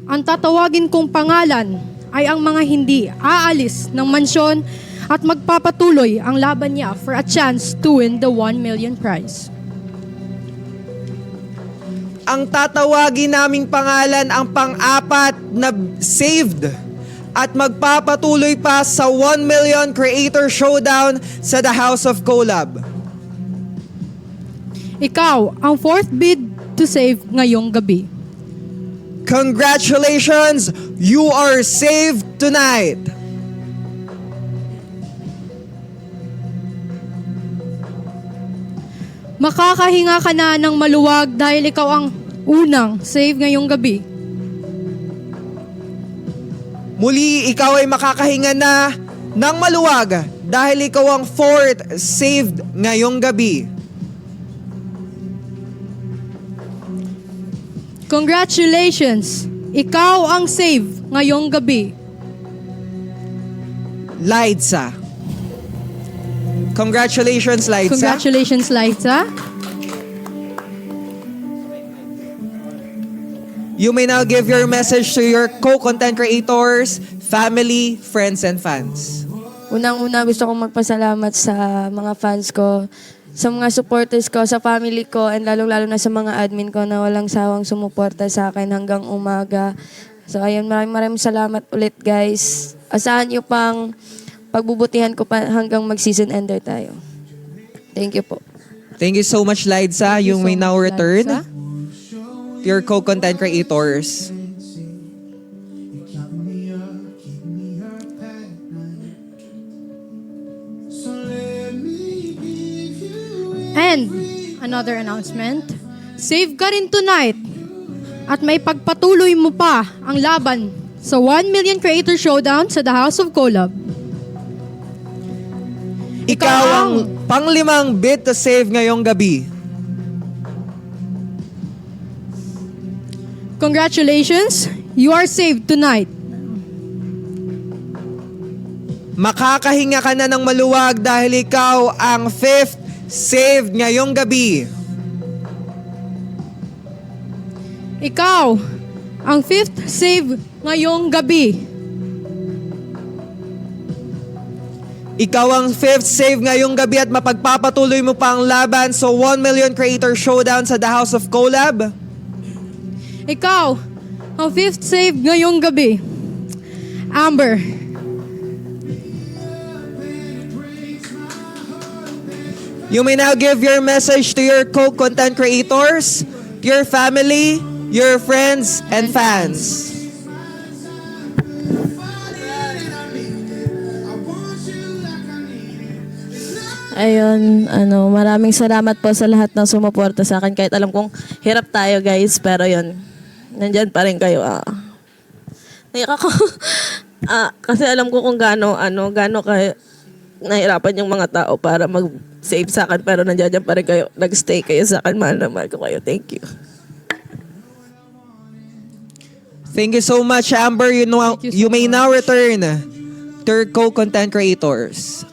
Ang tatawagin kong pangalan ay ang mga hindi aalis ng mansyon at magpapatuloy ang laban niya for a chance to win the 1 million prize. Ang tatawagin naming pangalan ang pang-apat na saved at magpapatuloy pa sa 1 million Creator Showdown sa The House of Collab. Ikaw ang fourth bid to save ngayong gabi. Congratulations! You are saved tonight! Makakahinga ka na ng maluwag dahil ikaw ang unang save ngayong gabi. Muli, ikaw ay makakahinga na ng maluwag dahil ikaw ang fourth saved ngayong gabi. Congratulations! Ikaw ang save ngayong gabi. Liza. Congratulations, Liza. Congratulations, Liza. You may now give your message to your co-content creators, family, friends, and fans. Unang-una gusto kong magpasalamat sa mga fans ko, sa mga supporters ko, sa family ko, and lalong-lalo na sa mga admin ko na walang sawang sumuporta sa akin hanggang umaga. So ayun, maraming salamat ulit guys. Asahan niyo pang pagbubutihan ko pa hanggang mag-season ender tayo. Thank you po. Thank you so much, Liza. You may now return to your co-content creators. And another announcement, save ka rin tonight at may pagpatuloy mo pa ang laban sa 1 million Creator Showdown sa The House of Collab. Ikaw ang panglimang bid to save ngayong gabi. Congratulations, you are saved tonight. Makakahinga ka na ng maluwag dahil ikaw ang fifth saved ngayong gabi. Ikaw ang fifth save ngayong gabi. Ikaw ang fifth save ngayong gabi at mapagpapatuloy mo pa ang laban sa 1 million Creator Showdown sa The House of Collab. Ikaw ang fifth save ngayong gabi. Amber. You may now give your message to your co-content creators, to your family, your friends, and fans. Ayun, maraming salamat po sa lahat ng sumuporta sa akin. Kahit alam kong hirap tayo guys, pero yun, nandyan pa rin kayo. Naiyak ako. Kasi alam ko kung gaano kayo nahirapan yung mga tao para mag-save sa akin, pero nandiyan pa rin kayo. Nag-stay kayo sa akin. Mahal na mahal ko kayo. Thank you. Thank you so much, Amber. You may now return to your co-content creators.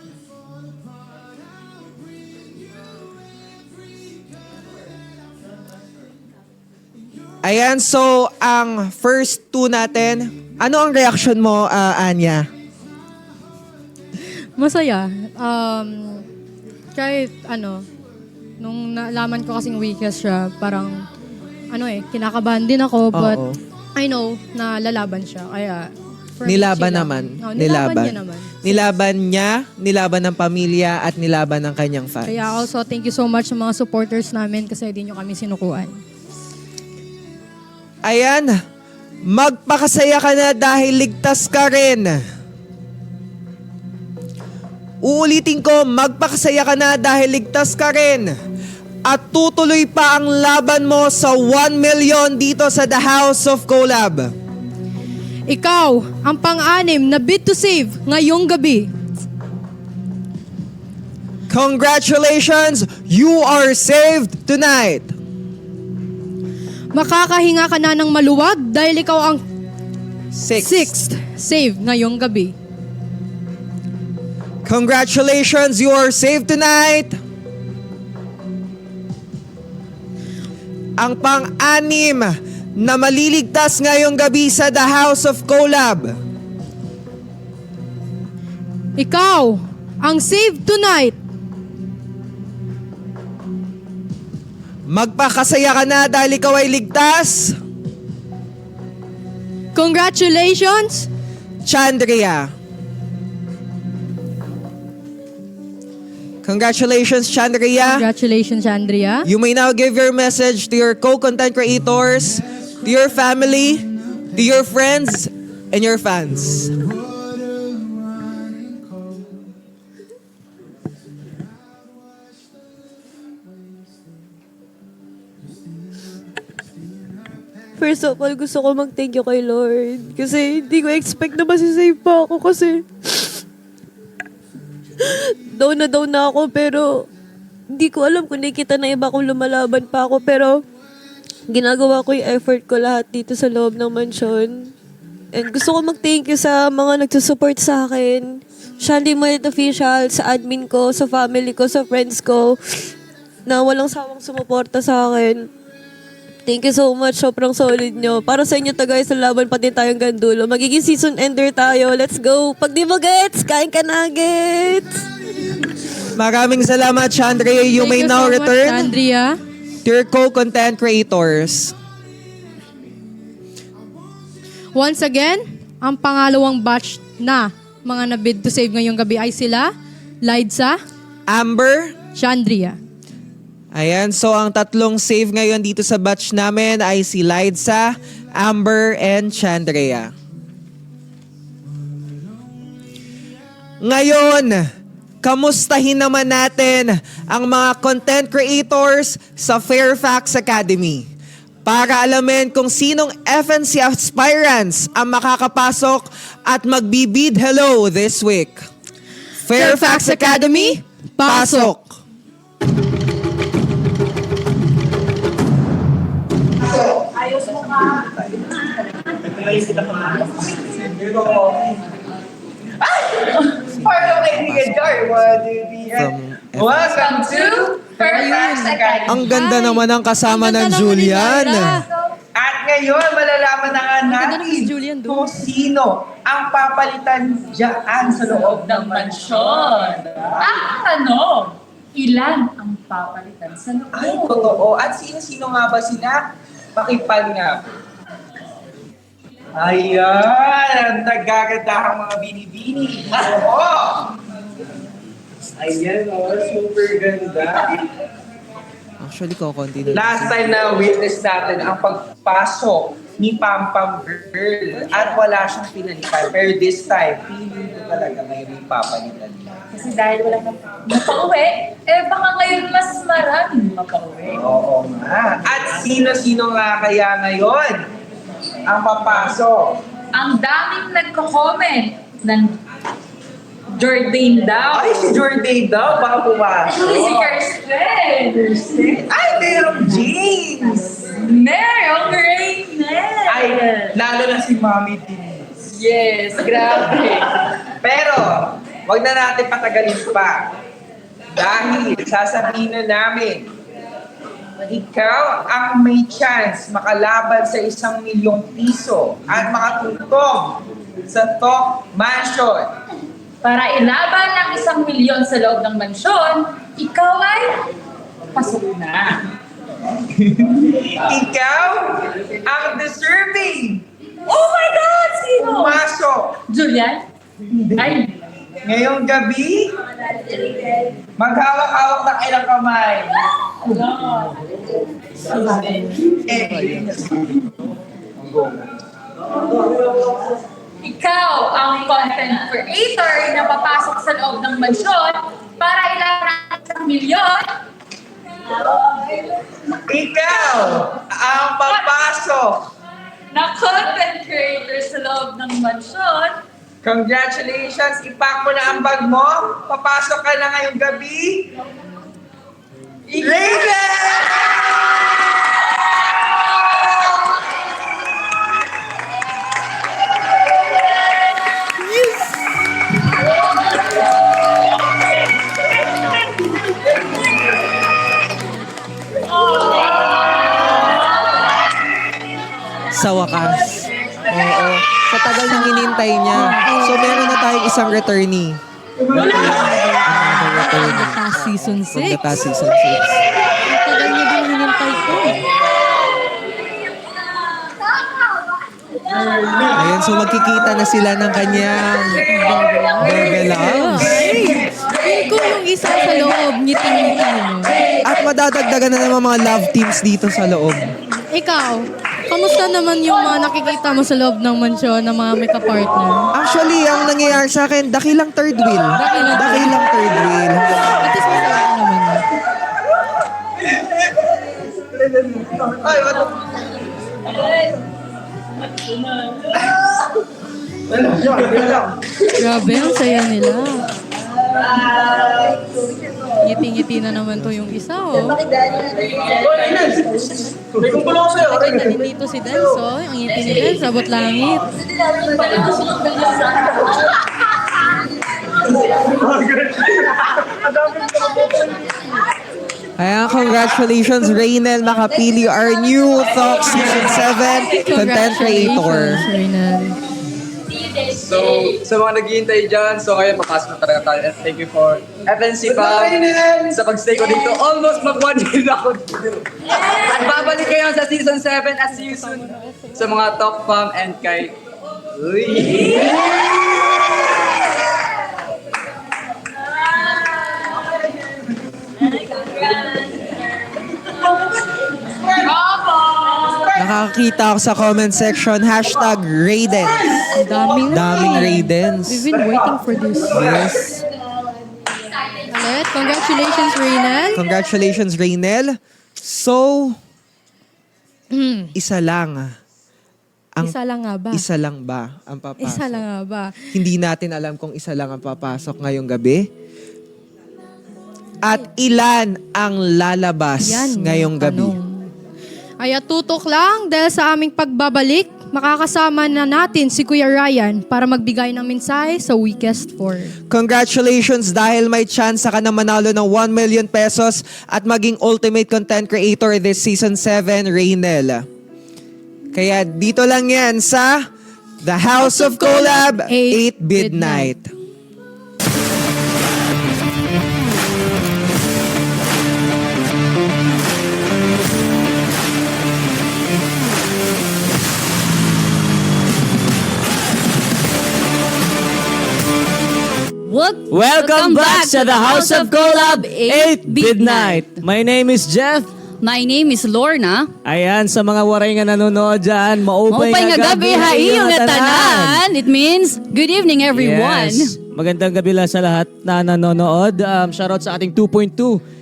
Ayan, so ang first two natin, ano ang reaction mo, Anya? Masaya. Kahit nung nalaman ko kasing weakest siya, parang kinakabahan din ako, but Oo. I know na lalaban siya. Kaya Nilaban naman. Nilaban niya naman. Nilaban niya, nilaban ng pamilya, at nilaban ng kanyang fans. Kaya also, thank you so much sa mga supporters namin kasi di nyo kami sinukuan. Ayan, magpakasaya ka na dahil ligtas ka rin. Uulitin ko, magpakasaya ka na dahil ligtas ka rin. At tutuloy pa ang laban mo sa 1 million dito sa The House of Collab. Ikaw, ang pang-anim na bid to save ngayong gabi. Congratulations, you are saved tonight. Makakahinga ka na ng maluwag dahil ikaw ang Sixth save ngayong gabi. Congratulations, you are saved tonight. Ang pang-anim na maliligtas ngayong gabi sa The House of Collab. Ikaw ang Save Tonight. Magpakasaya ka na dahil ikaw ay ligtas. Congratulations, Chandria. Congratulations, Chandria. Congratulations, Andrea. You may now give your message to your co-content creators, to your family, to your friends, and your fans. First of all, gusto ko mag-thank you kay Lord. Kasi hindi ko expect na masisave pa ako kasi down na ako pero hindi ko alam kung nakikita na iba kung lumalaban pa ako pero ginagawa ko yung effort ko lahat dito sa loob ng mansyon. And gusto ko mag-thank you sa mga nagsusupport sa akin. Shandy Moed Official, sa admin ko, sa family ko, sa friends ko na walang sawang sumuporta sa akin. Thank you so much. Sobrang solid nyo. Para sa inyo to guys, sa laban pa din tayong gandulo. Magiging season ender tayo. Let's go. Pag di mo gets, kain ka nuggets. Maraming salamat, Chandria. You may Thank you now so much, return Andrea. to your co-content creators. Once again, ang pangalawang batch na mga nabid to save ngayong gabi ay sila, Liza, Amber, Chandria. Ayan, so ang tatlong save ngayon dito sa batch namin ay si Liza, Amber, and Chandria. Ngayon, kamustahin naman natin ang mga content creators sa Fairfax Academy para alamin kung sinong FNC aspirants ang makakapasok at magbibid hello this week. Fairfax Academy, pasok! Ayos mo ka. Part of kaibigan Jar. Welcome to Fairfax Academy. Ang ganda naman ng kasama ng Julian. At ngayon, malalaman na nga natin kung sino ang papalitan dyan sa loob ng mansyon. Ang tanong, ilan ang papalitan sa loob? Ay, totoo. At sino-sino nga ba sila? Pakipal nga. Ayan, ang nagagandahang mga binibini. Oo! Ayan, super ganda. Actually, kukunti na. Last time na witness natin ang pagpasok ni Pam Pam Girl at wala siyang pinalitan. Pero this time, feeling ko talaga ngayon yung papalitan niya. Kasi dahil wala mapauwi, baka ngayon mas maraming mapauwi. Oo nga. At sino-sino nga kaya ngayon ang papasok? Ang daming nagko-comment ng Jordan daw. Ay, si Jordan daw, baka pumasok. Si Kirsten. Ay, merong James. Merong Raynel. Ay, lalo na si Mommy Denise. Yes, grabe. Pero, wag na natin patagalin pa. Dahil sasabihin na namin, ikaw ang may chance makalaban sa 1 milyong piso at makatutong sa Talk Mansion. Para ilaban ng 1 milyon sa loob ng mansyon, ikaw ay pasok na. Ikaw ang deserving. Oh my God! Sino? Pumasok. Julian? Ay. Ngayong gabi, maghawak-hawak ng ilang kamay. Ikaw ang content creator na papasok sa loob ng mansyon para ilaban ng 1 milyon. Ikaw ang papasok Na content creator sa loob ng mansyon. Congratulations! Ipack mo na ang bag mo. Papasok ka na ngayong gabi. Raven! Sa wakas. Oo. Sa tagal nang hinintay niya. So meron na tayong isang returnee. Season From the 6. past season 6. Tagal niya din hinintay ko. Ayan, so magkikita na sila ng kanyang Bebe Loves. Feel ko yung isa sa loob, ngiting-ngiti mo. At madadagdagan na naman mga love teams dito sa loob. Ikaw, kamusta naman yung mga nakikita mo sa loob ng mansyon ng mga may kapartner? Actually, ang nangyayari sa akin, dakilang third wheel. Dakilang third wheel. At least masaya ka naman. Grabe, ang saya nila. Ngiti-ngiti na naman to yung isa, oh. Pakita din dito si Denso. Ang ngiti ni Denso, abot langit. Ayan, congratulations, Raynel Makapili, our new Talk Season 7 content creator. Congratulations, Reynel. So, sa mga naghihintay dyan, so ngayon papasok na talaga tayo. And thank you for FNC pa sa pagstay ko dito. Almost mag-1 year na ako dito. At babalik kayo sa Season 7 at see you soon sa mga Talk Fam and kay... Uy! Nakakita ako sa comment section, hashtag Raidens. Daming Raidens. We've been waiting for this. Yes. Ulit, congratulations, Reynel. Congratulations, Raynel. So, isa lang. Isa lang nga ba? Isa lang ba ang papasok? Isa lang nga ba? Hindi natin alam kung isa lang ang papasok ngayong gabi. At ilan ang lalabas ngayong gabi? Kaya tutok lang dahil sa aming pagbabalik, makakasama na natin si Kuya Ryan para magbigay ng mensahe sa Weakest 4. Congratulations dahil may chance ka na manalo ng 1 million pesos at maging ultimate content creator this season 7, Raynel. Kaya dito lang yan sa The House of Collab, 8 Midnight. Welcome back to the House of Collab 8 Midnight. My name is Jeff. My name is Lorna. Ayan, sa mga waray nga nanonood dyan, maupay nga gabi ha iyong tanan. It means good evening everyone. Yes. Magandang gabi lang sa lahat na nanonood. Shoutout sa ating 2.2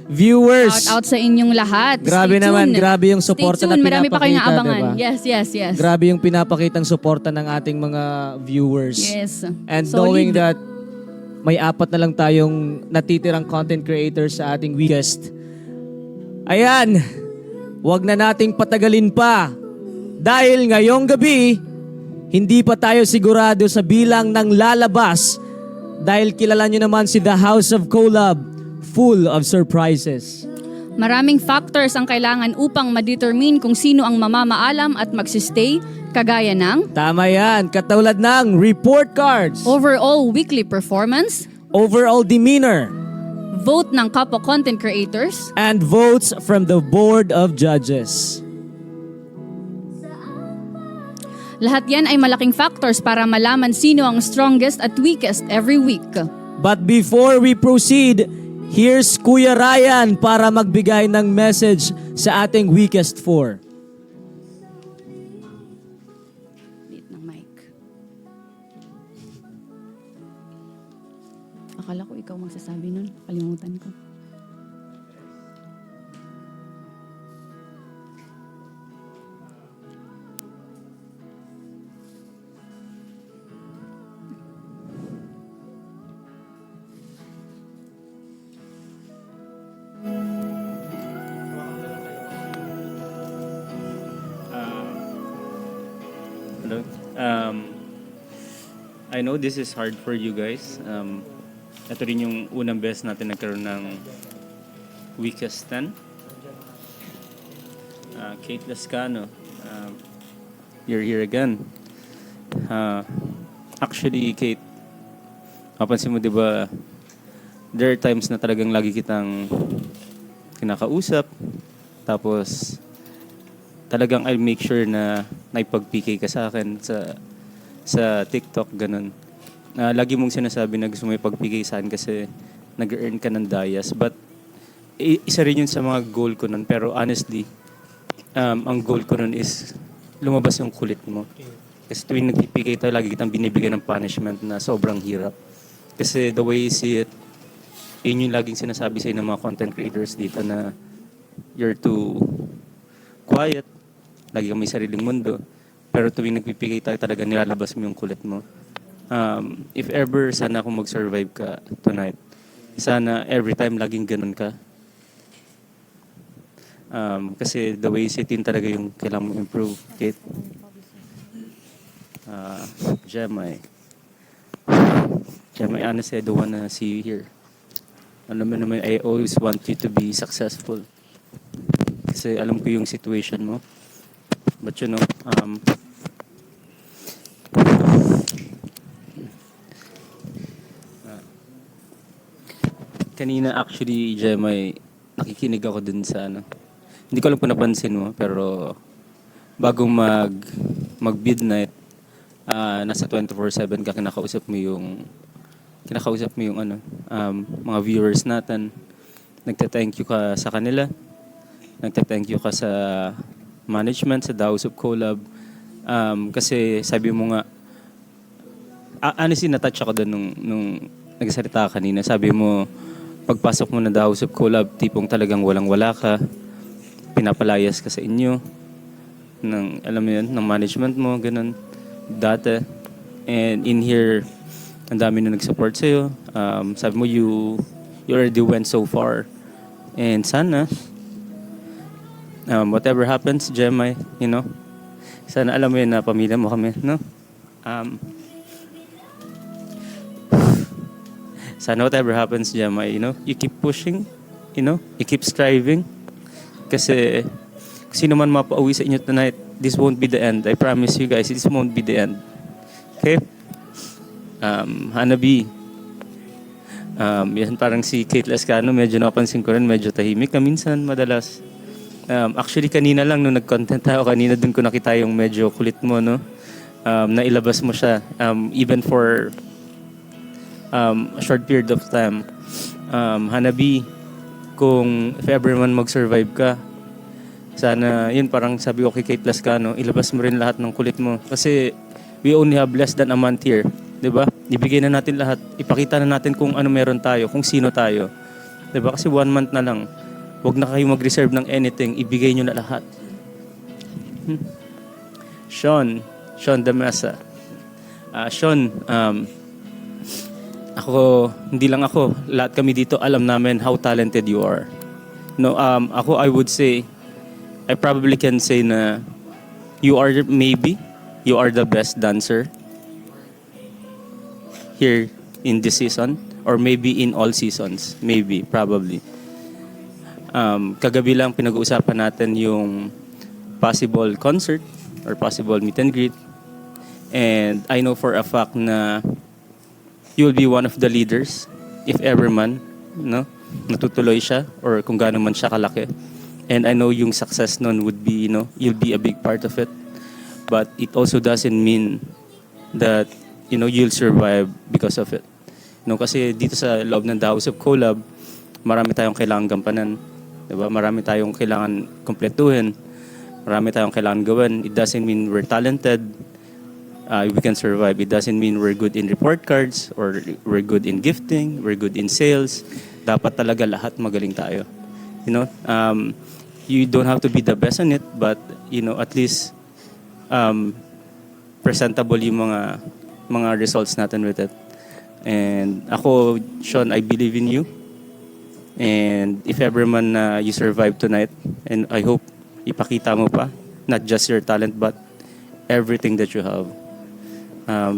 viewers. Shout out sa inyong lahat. Grabe Stay naman, tuned. grabe yung suporta na Stay tuned. pinapakita. Marami pa kayong abangan. Diba? Yes. Grabe yung pinapakitang suporta ng ating mga viewers. Yes. And Solid. knowing that may 4 na lang tayong natitirang content creators sa ating weakest. Ayan, wag na nating patagalin pa. Dahil ngayong gabi, hindi pa tayo sigurado sa bilang ng lalabas. Dahil kilala nyo naman si The House of Collab, full of surprises. Maraming factors ang kailangan upang ma-determine kung sino ang mamamaalam at magsistay, kagaya ng Tama yan, katulad ng report cards, overall weekly performance, overall demeanor, vote ng kapwa content creators, and votes from the board of judges. lahat yan ay malaking factors para malaman sino ang strongest at weakest every week. But before we proceed, here's Kuya Ryan para magbigay ng message sa ating weakest 4. Akala ko ikaw magsasabi nun. Kalimutan ko. Hello. I know this is hard for you guys. Ito rin yung unang beses natin nagkaroon ng weakest 10. Kate Lascano, you're here again. Actually, Kate, mapansin mo, di ba, there are times na talagang lagi kitang kinakausap. Tapos, talagang I'll make sure na naipag-PK ka sa akin sa TikTok, ganun. Lagi mong sinasabi na gusto mo ipag-PK sa akin kasi nag-earn ka ng dayas. But, isa rin yun sa mga goal ko nun. Pero honestly, ang goal ko nun is lumabas yung kulit mo. Kasi tuwing nag-PK tayo, lagi kitang binibigyan ng punishment na sobrang hirap. Kasi the way you see it, yun yung laging sinasabi sa'yo ng mga content creators dito na you're too quiet, lagi kang may sariling mundo. Pero tuwing nagpipigay tayo, talaga nilalabas mo yung kulit mo. If ever, sana kung mag-survive ka tonight, sana every time laging ganun ka. Kasi the way you sit in talaga yung kailangan mo improve, Kate. Gemma, honestly, I don't wanna see you here. Alam mo naman, I always want you to be successful. Kasi alam ko yung situation mo. But you know, kanina actually, Gemma, nakikinig ako dun sa ano. Hindi ko alam kung napansin mo, pero bago mag-midnight, nasa 24/7 ka, kinakausap mo yung mga viewers natin. Nagte-thank you ka sa kanila. Nagte-thank you ka sa management, sa The House of Collab. Kasi sabi mo nga, honestly, na-touch ako doon nung nagsalita ka kanina. Sabi mo, pagpasok mo na The House of Collab, tipong talagang walang-wala ka. Pinapalayas ka sa inyo. Alam mo yun, ng management mo, ganun. Dati. And in here, ang dami na nag-support sa'yo. Sabi mo, you already went so far. And sana, whatever happens, Gemma, you know, sana alam mo yun na pamilya mo kami, no? Sana whatever happens, Gemma, you know, you keep pushing, you know, you keep striving. Kasi, kung sino man mapauwi sa inyo tonight, this won't be the end. I promise you guys, this won't be the end. Okay? Hanabi. Yan parang si Kate Lascano, medyo napansin ko rin, medyo tahimik ka minsan, madalas. Actually, kanina lang, nung nag-content tayo, kanina dun ko nakita yung medyo kulit mo, no? Nailabas mo siya, even for a short period of time. Hanabi, kung if ever man mag-survive ka, sana, yun parang sabi ko kay Kate Lascano, ilabas mo rin lahat ng kulit mo. Kasi we only have less than a month here. Diba? Ibigay na natin lahat. Ipakita na natin kung ano meron tayo, kung sino tayo. Diba? Kasi 1 month na lang. Huwag na kayo mag-reserve ng anything. Ibigay nyo na lahat. Sean Damesa. Sean, hindi lang ako. Lahat kami dito, alam namin how talented you are. No, ako, I would say, I probably can say na you are the best dancer here in this season, or maybe in all seasons, maybe, probably. Kagabi lang pinag-uusapan natin yung possible concert or possible meet and greet, and I know for a fact na you will be one of the leaders if ever man, no, natutuloy siya or kung gaano man siya kalaki. And I know yung success nun would be, you know, you'll be a big part of it, but it also doesn't mean that, you know, you'll survive because of it. No, kasi dito sa loob ng The House of Collab, marami tayong kailangan gampanan. Diba? Marami tayong kailangan kumpletuhin. Marami tayong kailangan gawin. It doesn't mean we're talented. We can survive. It doesn't mean we're good in report cards or we're good in gifting, we're good in sales. Dapat talaga lahat magaling tayo. You know, you don't have to be the best on it, but, you know, at least presentable yung mga results natin with it. And ako, Sean, I believe in you. And if ever man you survive tonight, and I hope ipakita mo pa, not just your talent, but everything that you have.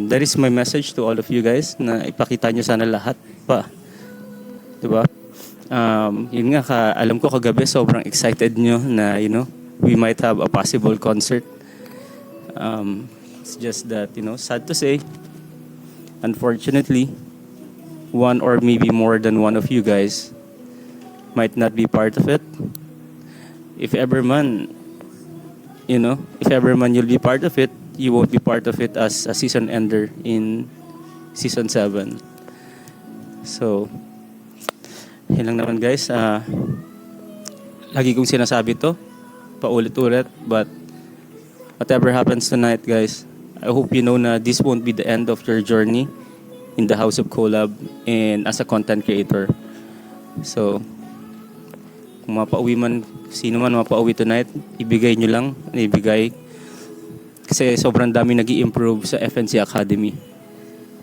That is my message to all of you guys, na ipakita nyo sana lahat pa. Diba? Yun nga, alam ko kagabi, sobrang excited nyo na, you know, we might have a possible concert. It's just that, you know, sad to say, unfortunately, one or maybe more than one of you guys might not be part of it. If ever man, if ever man you'll be part of it, you won't be part of it as a season ender in season 7. So, yun lang naman guys. Lagi kong sinasabi to, paulit-ulit, but whatever happens tonight guys, I hope you know na this won't be the end of your journey in the House of Collab and as a content creator. So, kung mapauwi man, sino man mapauwi tonight, ibigay nyo lang, ibigay. Kasi sobrang dami nag-i-improve sa FNC Academy.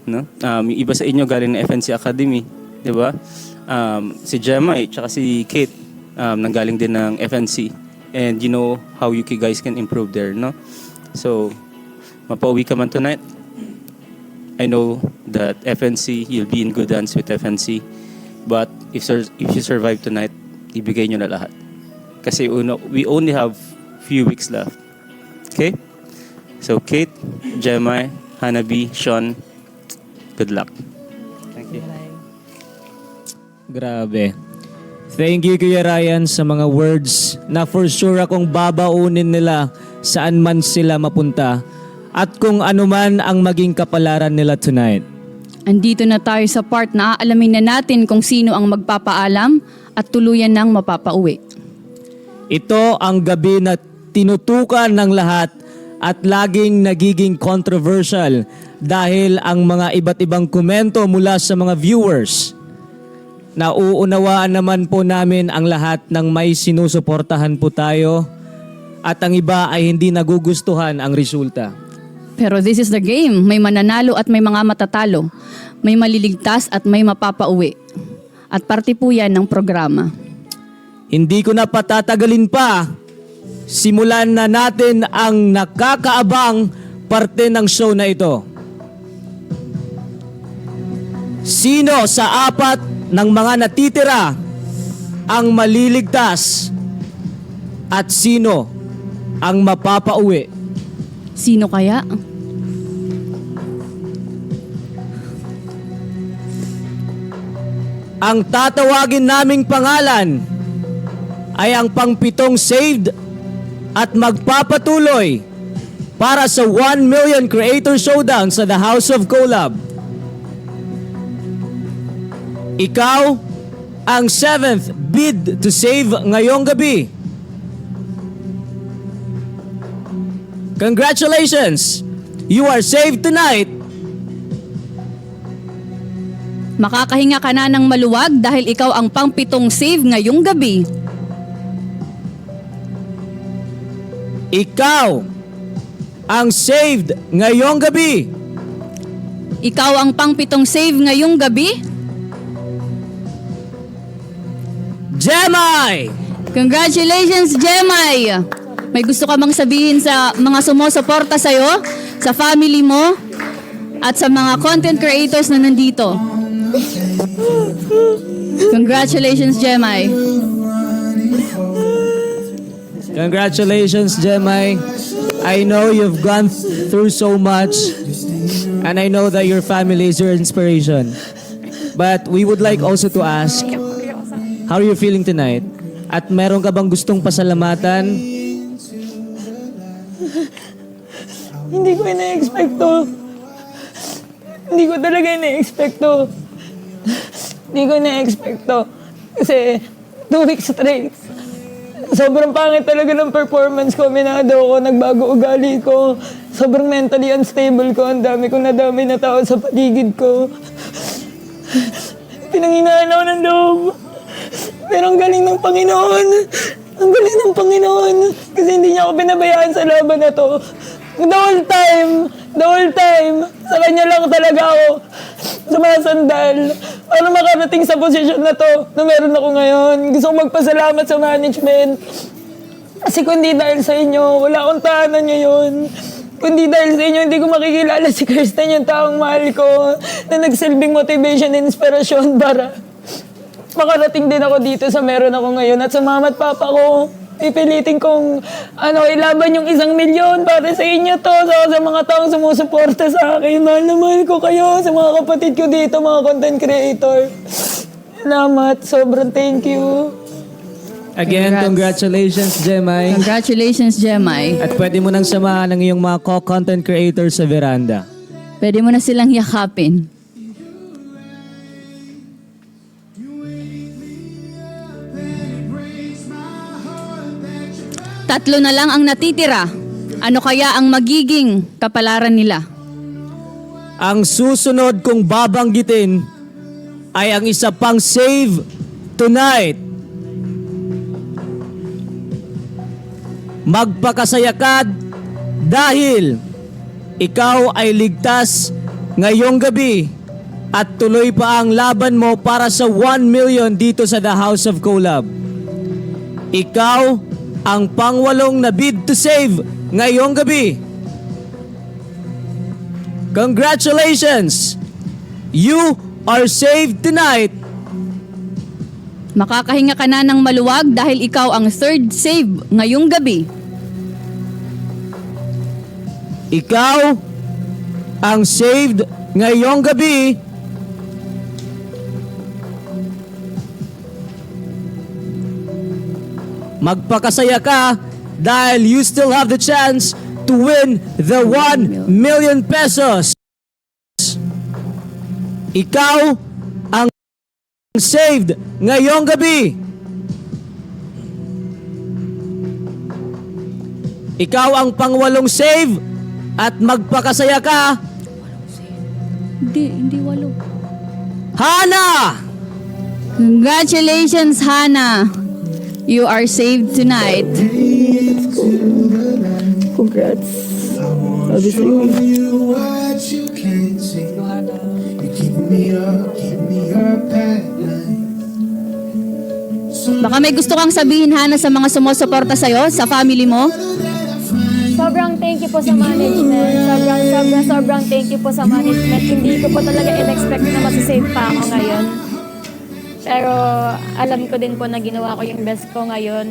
No? Yung iba sa inyo galing na FNC Academy, di ba? Si Gemma tsaka si Kate, nanggaling din ng FNC. And you know how you guys can improve there, no? So, mapauwi ka man tonight, I know that FNC, you'll be in good hands with FNC. But if you survive tonight, ibigay nyo na lahat. Kasi we only have few weeks left. Okay? So, Kate, Gemma, Hanabi, Sean, good luck. Thank you. Grabe. Thank you, Kuya Ryan, sa mga words na for sure akong babaunin nila saan man sila mapunta at kung ano man ang maging kapalaran nila tonight. Andito na tayo sa part na aalamin na natin kung sino ang magpapaalam at tuluyan ng mapapauwi. Ito ang gabi na tinutukan ng lahat at laging nagiging controversial dahil ang mga iba't ibang komento mula sa mga viewers. Nauunawaan naman po namin ang lahat ng may sinusuportahan po tayo at ang iba ay hindi nagugustuhan ang resulta. Pero this is the game. May mananalo at may mga matatalo. May maliligtas at may mapapauwi. At parte po yan ng programa. Hindi ko na patatagalin pa. Simulan na natin ang nakakaabang parte ng show na ito. Sino sa apat ng mga natitira ang maliligtas at sino ang mapapauwi? Sino kaya? Ang tatawagin naming pangalan ay ang pang-7 saved at magpapatuloy para sa 1 million creator showdown sa The House of Collab. Ikaw ang 7th bid to save ngayong gabi. Congratulations! You are saved tonight. Makakahinga ka na ng maluwag dahil ikaw ang pang-7 save ngayong gabi. Ikaw ang saved ngayong gabi. Ikaw ang pang-7 save ngayong gabi? Gemay! Congratulations, Gemay! May gusto ka bang sabihin sa mga sumusuporta sa'yo, sa family mo, at sa mga content creators na nandito? Congratulations, Gemay! Congratulations, Gemay. I know you've gone through so much and I know that your family is your inspiration. But we would like also to ask, how are you feeling tonight? At meron ka bang gustong pasalamatan? Hindi ko ina-expect to. Hindi ko talaga ina-expect to. Hindi ko ina-expect to. Kasi 2 weeks straight. Sobrang pangit talaga ng performance ko. Minado ko, nagbago ugali ko. Sobrang mentally unstable ko. Ang dami kong nadami na tao sa paligid ko. Pinanghinaan ako ng loob. Pero ang galing ng Panginoon. Ang galing ng Panginoon. Kasi hindi niya ako binabayaan sa laban na to. The whole time, sa kanya lang talaga ako sumasandal para makarating sa posisyon na to na meron ako ngayon. Gusto ko magpasalamat sa management. Kasi kundi dahil sa inyo, wala akong tahanan ngayon. Kundi dahil sa inyo, hindi ko makikilala si Kirsten, yung taong mahal ko, na nagsilbing motivation and inspirasyon para makarating din ako dito sa meron ako ngayon. At sa mama at papa ko, Pipilitin kong ilaban yung 1 milyon para sa inyo to, sa mga taong sumusuporta sa akin. Mahal na mahal ko kayo, sa mga kapatid ko dito, mga content creator. Salamat, sobrang thank you. Again, congratulations, Jemay. Congratulations, Jemay. At pwede mo nang samahan ng iyong mga co-content creators sa veranda. Pwede mo na silang yakapin. Tatlo na lang ang natitira. Ano kaya ang magiging kapalaran nila? Ang susunod kong babanggitin ay ang isa pang save tonight. Magpakasaya ka dahil ikaw ay ligtas ngayong gabi at tuloy pa ang laban mo para sa 1 million dito sa The House of Collab. Ikaw ang pang-8 na bid to save ngayong gabi. Congratulations! You are saved tonight. Makakahinga ka na ng maluwag dahil ikaw ang 3rd save ngayong gabi. Ikaw ang saved ngayong gabi. Magpakasaya ka dahil you still have the chance to win the 1 million pesos. Ikaw ang saved ngayong gabi. Ikaw ang pang-8 save at magpakasaya ka. Hindi 8. Hana! Congratulations, Hana. You are saved tonight. Congrats. Sabi sa'yo. Baka may gusto kang sabihin, Hana, sa mga sumusuporta sa'yo, sa family mo? Sobrang thank you po sa management. Sobrang thank you po sa management. Hindi ko po talaga in-expect na masasave pa ako ngayon. Pero alam ko din po na ginawa ko yung best ko ngayon.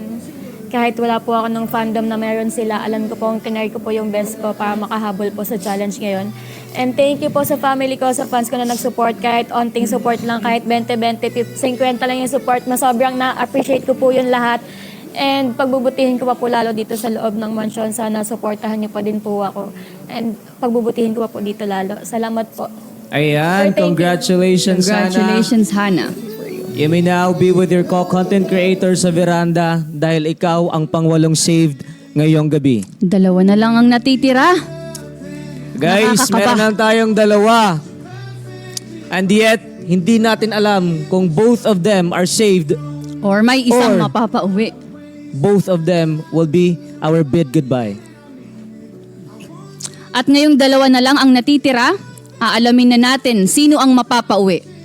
Kahit wala po ako ng fandom na meron sila, alam ko pong tinry ko po yung best ko para makahabol po sa challenge ngayon. And thank you po sa family ko, sa fans ko na nag-support. Kahit onting support lang, kahit 20, 50 lang yung support mo. Sobrang na-appreciate ko po yun lahat. And pagbubutihin ko pa po lalo dito sa loob ng mansion. Sana supportahan niyo pa din po ako. And pagbubutihin ko pa po dito lalo. Salamat po. Ayan, congratulations, Congratulations, Hana. You may now be with your co-content creator sa veranda dahil ikaw ang pang-8 saved ngayong gabi. 2 na lang ang natitira. Guys, Nakakakaba. meron lang tayong 2. And yet, hindi natin alam kung both of them are saved Or may isang Or- mapapauwi. both of them will be our bid goodbye. At ngayong 2 na lang ang natitira, aalamin na natin sino ang mapapauwi.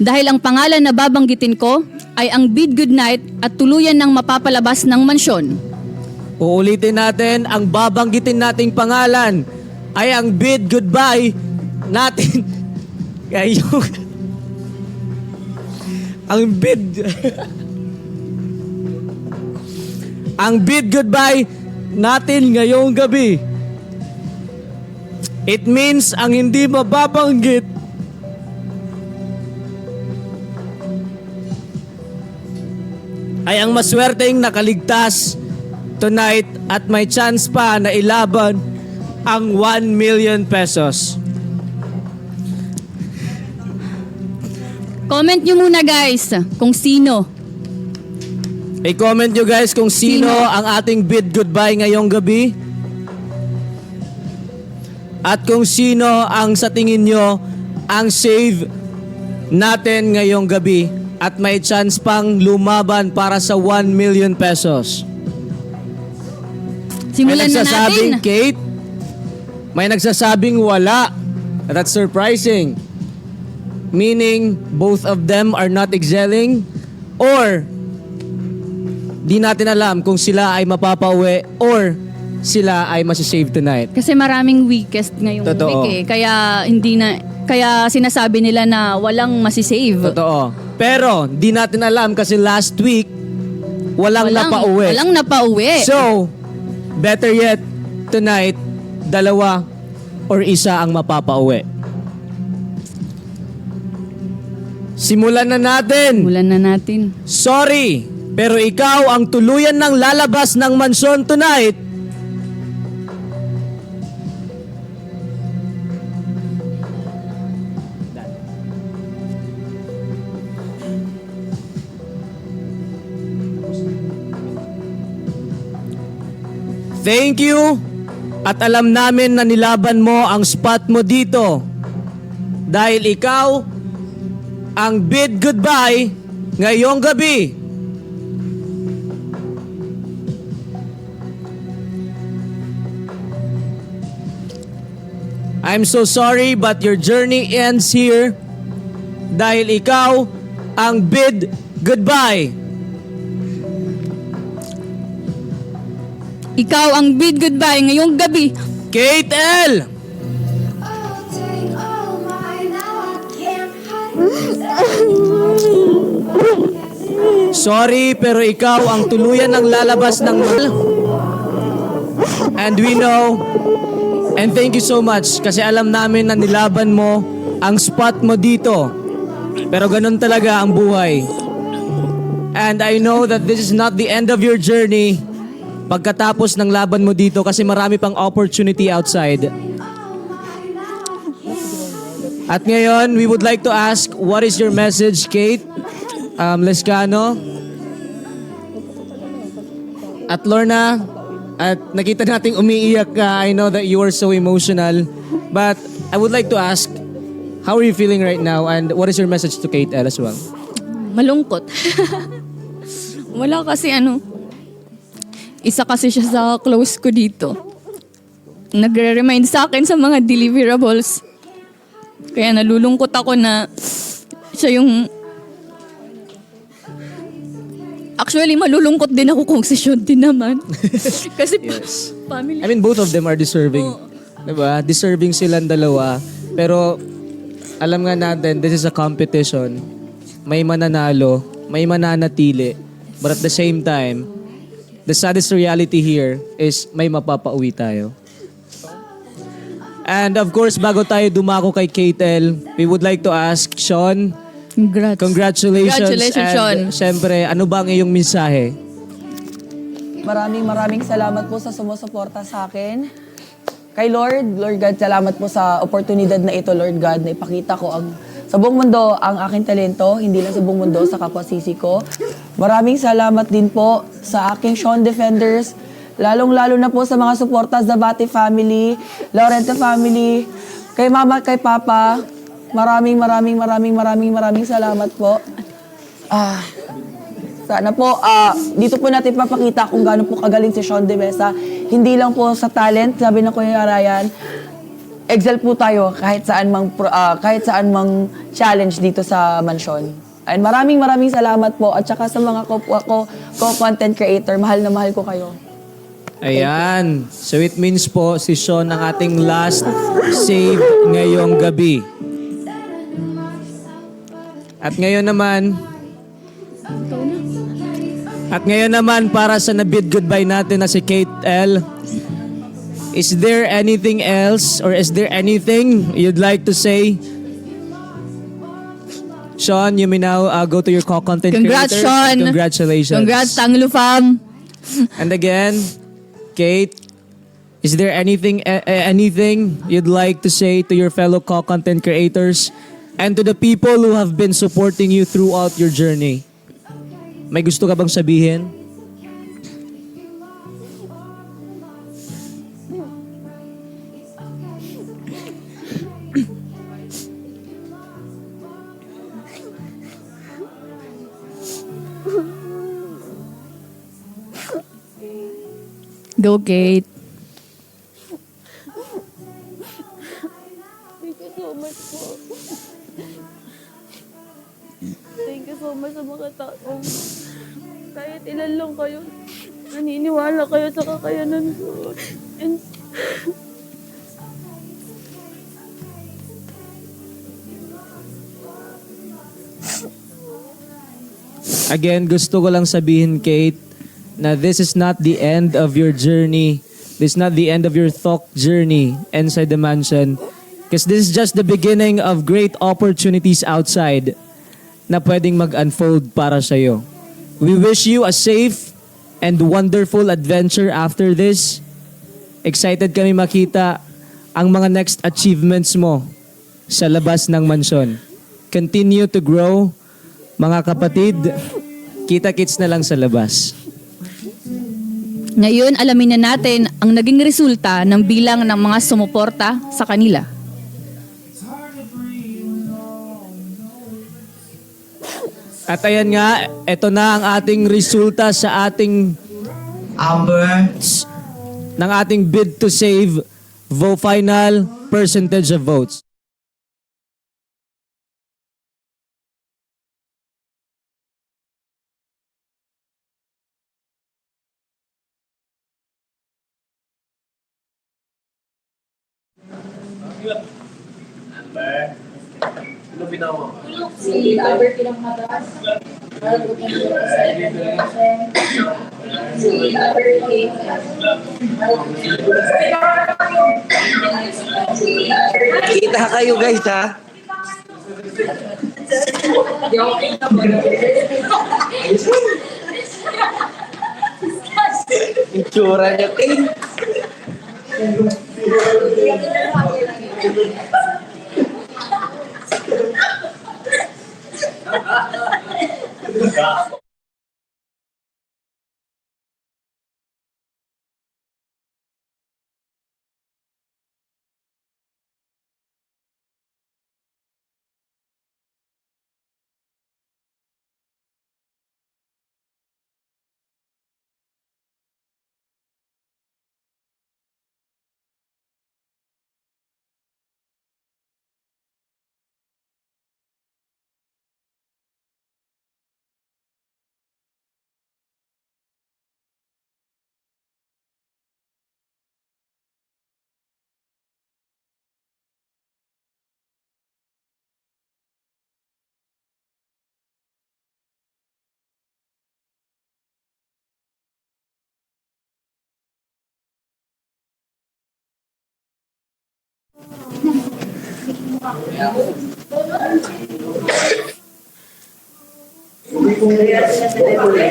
Dahil ang pangalan na babanggitin ko ay ang bid goodnight at tuluyan ng mapapalabas ng mansyon. Uulitin natin, ang babanggitin nating pangalan ay ang bid goodbye natin. Ngayong... ang bid... ang bid goodbye natin ngayong gabi. It means ang hindi mababanggit ay ang maswerteng nakaligtas tonight at may chance pa na ilaban ang 1 million pesos. Comment nyo muna guys kung sino. I-comment nyo guys kung sino ang ating bid goodbye ngayong gabi. At kung sino ang sa tingin nyo ang save natin ngayong gabi at may chance pang lumaban para sa 1 million pesos. Simulan may na nagsasabing natin. Kate. May nagsasabing wala. That's surprising. Meaning, both of them are not excelling or di natin alam kung sila ay mapapauwi or sila ay masisave tonight. Kasi maraming weakest ngayong Totoo. week kaya sinasabi nila na walang masisave. Totoo. Pero, di natin alam kasi last week, walang napauwi. Walang napauwi. So, better yet, tonight, 2 or 1 ang mapapauwi. Simulan na natin. Simulan na natin. Sorry, pero ikaw ang tuluyan ng lalabas ng mansyon tonight. Thank you. At alam namin na nilaban mo ang spot mo dito. Dahil ikaw ang bid goodbye ngayong gabi. I'm so sorry but your journey ends here. Dahil ikaw ang bid goodbye. Ikaw ang bid goodbye ngayong gabi. Kate L. Sorry, pero ikaw ang tuluyan ng lalabas ng and we know and thank you so much kasi alam namin na nilaban mo ang spot mo dito. Pero ganun talaga ang buhay. And I know that this is not the end of your journey pagkatapos ng laban mo dito kasi marami pang opportunity outside. At ngayon, we would like to ask, what is your message, Kate? Lescano? At Lorna? At nakita nating umiiyak ka. I know that you are so emotional. But I would like to ask, how are you feeling right now? And what is your message to Kate L as well? Malungkot. Wala kasi isa kasi siya sa close ko dito. Nagre-remind sa akin sa mga deliverables. Kaya nalulungkot ako na siya yung... Actually, malulungkot din ako kung si Sean din naman. Kasi family. I mean, both of them are deserving. Diba? Deserving silang dalawa. Pero, alam nga natin, this is a competition. May mananalo, may mananatili. But at the same time, the saddest reality here is may mapapauwi tayo. And of course, bago tayo dumako kay Kate, we would like to ask Sean, congratulations. Congratulations, Sean. And syempre, ano ba ang iyong mensahe? Maraming salamat po sa sumusuporta sa akin. Kay Lord God, salamat po sa oportunidad na ito, Lord God, na ipakita ko sa buong mundo ang aking talento, hindi lang sa buong mundo, sa kapwa sisi ko. Maraming salamat din po sa aking Sean Defenders, lalong-lalo na po sa mga suportas sa Bati family, Laurente family, kay mama at kay papa. Maraming salamat po. Sana po, dito po natin papakita kung gaano po kagaling si Sean De Mesa. Hindi lang po sa talent, sabi ng Kuya Ryan, excel po tayo kahit saan mang challenge dito sa mansyon. And maraming salamat po at saka sa mga co-content creator, mahal na mahal ko kayo. Ayan. So it means po si Sean ang ating last save ngayong gabi. At ngayon naman para sa nabid goodbye natin na si Kate L. Is there anything else or is there anything you'd like to say? Sean, you may now go to your co-content Congrats, creator. Sean. Congratulations. Congrats, Tanglo fam. And again, Kate, is there anything you'd like to say to your fellow co-content creators and to the people who have been supporting you throughout your journey? May gusto ka bang sabihin? Go, Kate. Thank you so much po. Thank you so much sa mga taong kahit ilan lang kayo, naniniwala kayo sa kakayanan ko. And Again, gusto ko lang sabihin, Kate, na this is not the end of your journey. This is not the end of your thought journey inside the mansion. Because this is just the beginning of great opportunities outside na pwedeng mag-unfold para sa'yo. We wish you a safe and wonderful adventure after this. Excited kami makita ang mga next achievements mo sa labas ng mansyon. Continue to grow, mga kapatid. Kita-kits na lang sa labas. Ngayon, alamin na natin ang naging resulta ng bilang ng mga sumuporta sa kanila. At ayan nga, ito na ang ating resulta sa ating Amber ng ating bid to save vote final percentage of votes. Si Albert pinamataas. Si Albert Kita kayo guys ha. Itsura niya, Kate.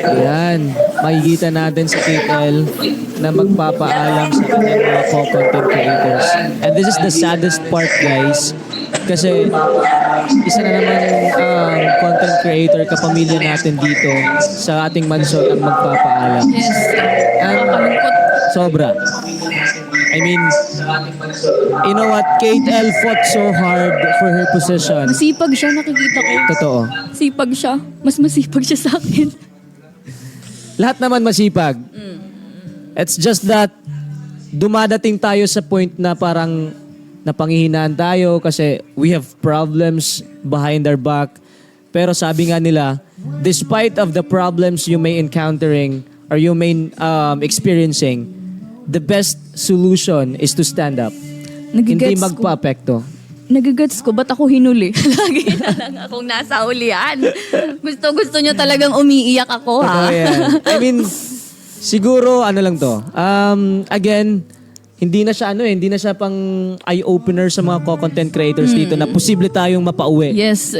Ayan, makikita natin sa title na magpapaalam sa kanyang mga co-content creators. And this is the saddest part, guys. Kasi isa na naman content creator, kapamilya natin dito sa ating mansyon ang magpapaalam. And sobra. I mean, you know what? Kate L fought so hard for her position. Masipag siya, nakikita ko. Totoo. Sipag siya. Mas masipag siya sa akin. Lahat naman masipag. It's just that dumadating tayo sa point na parang napanghihinaan tayo kasi we have problems behind our back. Pero sabi nga nila, despite of the problems you may encountering or you may experiencing, the best solution is to stand up. Hindi magpa-apekto. Nagigets ko, ba't ako hinuli? Lagi na lang akong nasa ulian. Gusto nyo talagang umiiyak ako, ha? Totoo yan. I mean, siguro ano lang to. Again, hindi na siya pang eye-opener sa mga co-content creators dito na posible tayong mapauwi. Yes.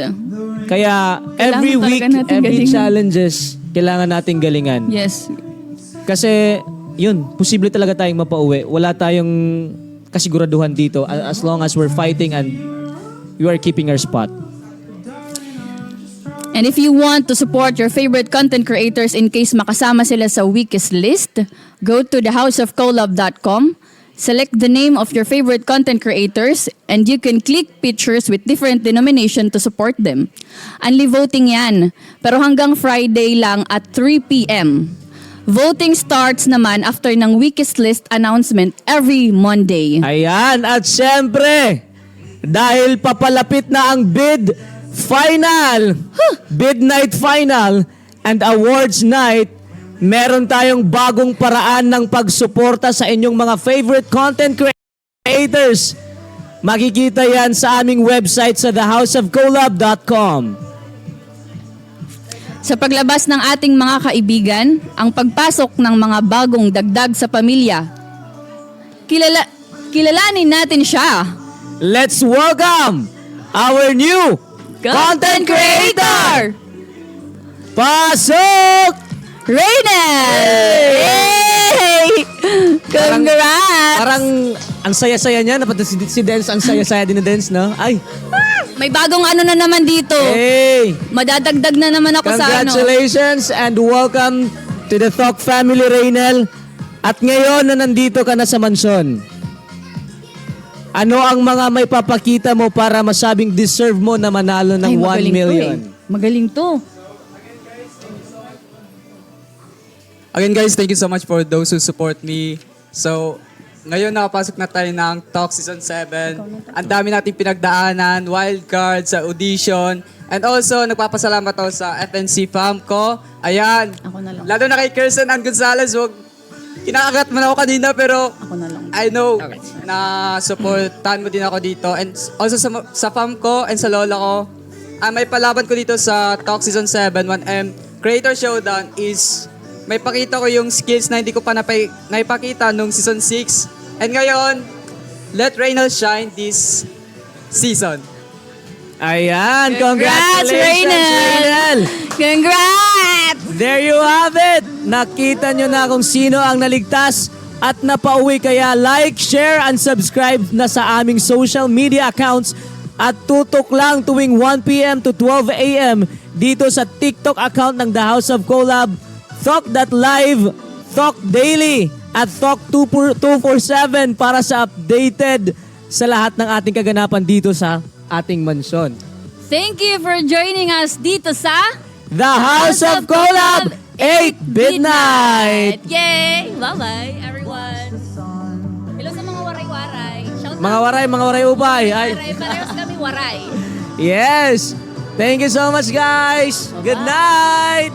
Kaya every Kailangan week, talaga natin every galingan. challenges, kailangan nating galingan. Yes. Kasi yun, posible talaga tayong mapauwi. Wala tayong kasiguraduhan dito as long as we're fighting and we are keeping our spot. And if you want to support your favorite content creators in case makasama sila sa weakest list, go to thehouseofcolab.com, select the name of your favorite content creators, and you can click pictures with different denomination to support them. Only voting yan, pero hanggang Friday lang at 3 p.m. Voting starts naman after ng weakest list announcement every Monday. Ayan, at syempre, dahil papalapit na ang bid final, bid night final, and awards night, meron tayong bagong paraan ng pagsuporta sa inyong mga favorite content creators. Makikita yan sa aming website sa thehouseofcolab.com. Sa paglabas ng ating mga kaibigan, ang pagpasok ng mga bagong dagdag sa pamilya. Kilalanin natin siya. Let's welcome our new content creator! Pasok! Reynel! Yay! Congrats! Parang ang saya-saya niya. Napata si Dance, ang saya-saya din na Dance, no? Ay! May bagong ano na naman dito. Hey! Madadagdag na naman ako sa ano. Congratulations and welcome to the Thok family, Reynel. At ngayon na nandito ka na sa mansyon, ano ang mga may papakita mo para masabing deserve mo na manalo ng 1 million? Magaling to. Again guys, thank you so much for those who support me. So, ngayon nakapasok na tayo ng Talk Season 7. Ang dami nating pinagdaanan, wildcard, sa audition. And also, nagpapasalamat ako sa FNC fam ko. Ayan. Ako na lang. Lalo na kay Kirsten and Gonzalez. Kinakagat mo na ako kanina pero Ako na lang. I know na supportan mo din ako dito. And also sa fam ko and sa lola ko, may palaban ko dito sa Talk Season 7, 1M Creator Showdown is may pakita ko yung skills na hindi ko pa naipakita nung Season 6. And ngayon, let Reynel shine this season. Ayan, congratulations, Reynel! Congrats! There you have it! Nakita nyo na kung sino ang naligtas at napauwi. Kaya like, share, and subscribe na sa aming social media accounts at tutok lang tuwing 1 p.m. to 12 a.m. dito sa TikTok account ng The House of Collab, Thok.live, Thok Daily, at Thok 247 para sa updated sa lahat ng ating kaganapan dito sa ating mansyon. Thank you for joining us dito sa The House of Collab 8 Midnight! Yay! Bye-bye, everyone! Hello sa mga waray-waray. Shout out. Mga waray upay. Ay. Parehas kami waray. Yes! Thank you so much, guys! Good night!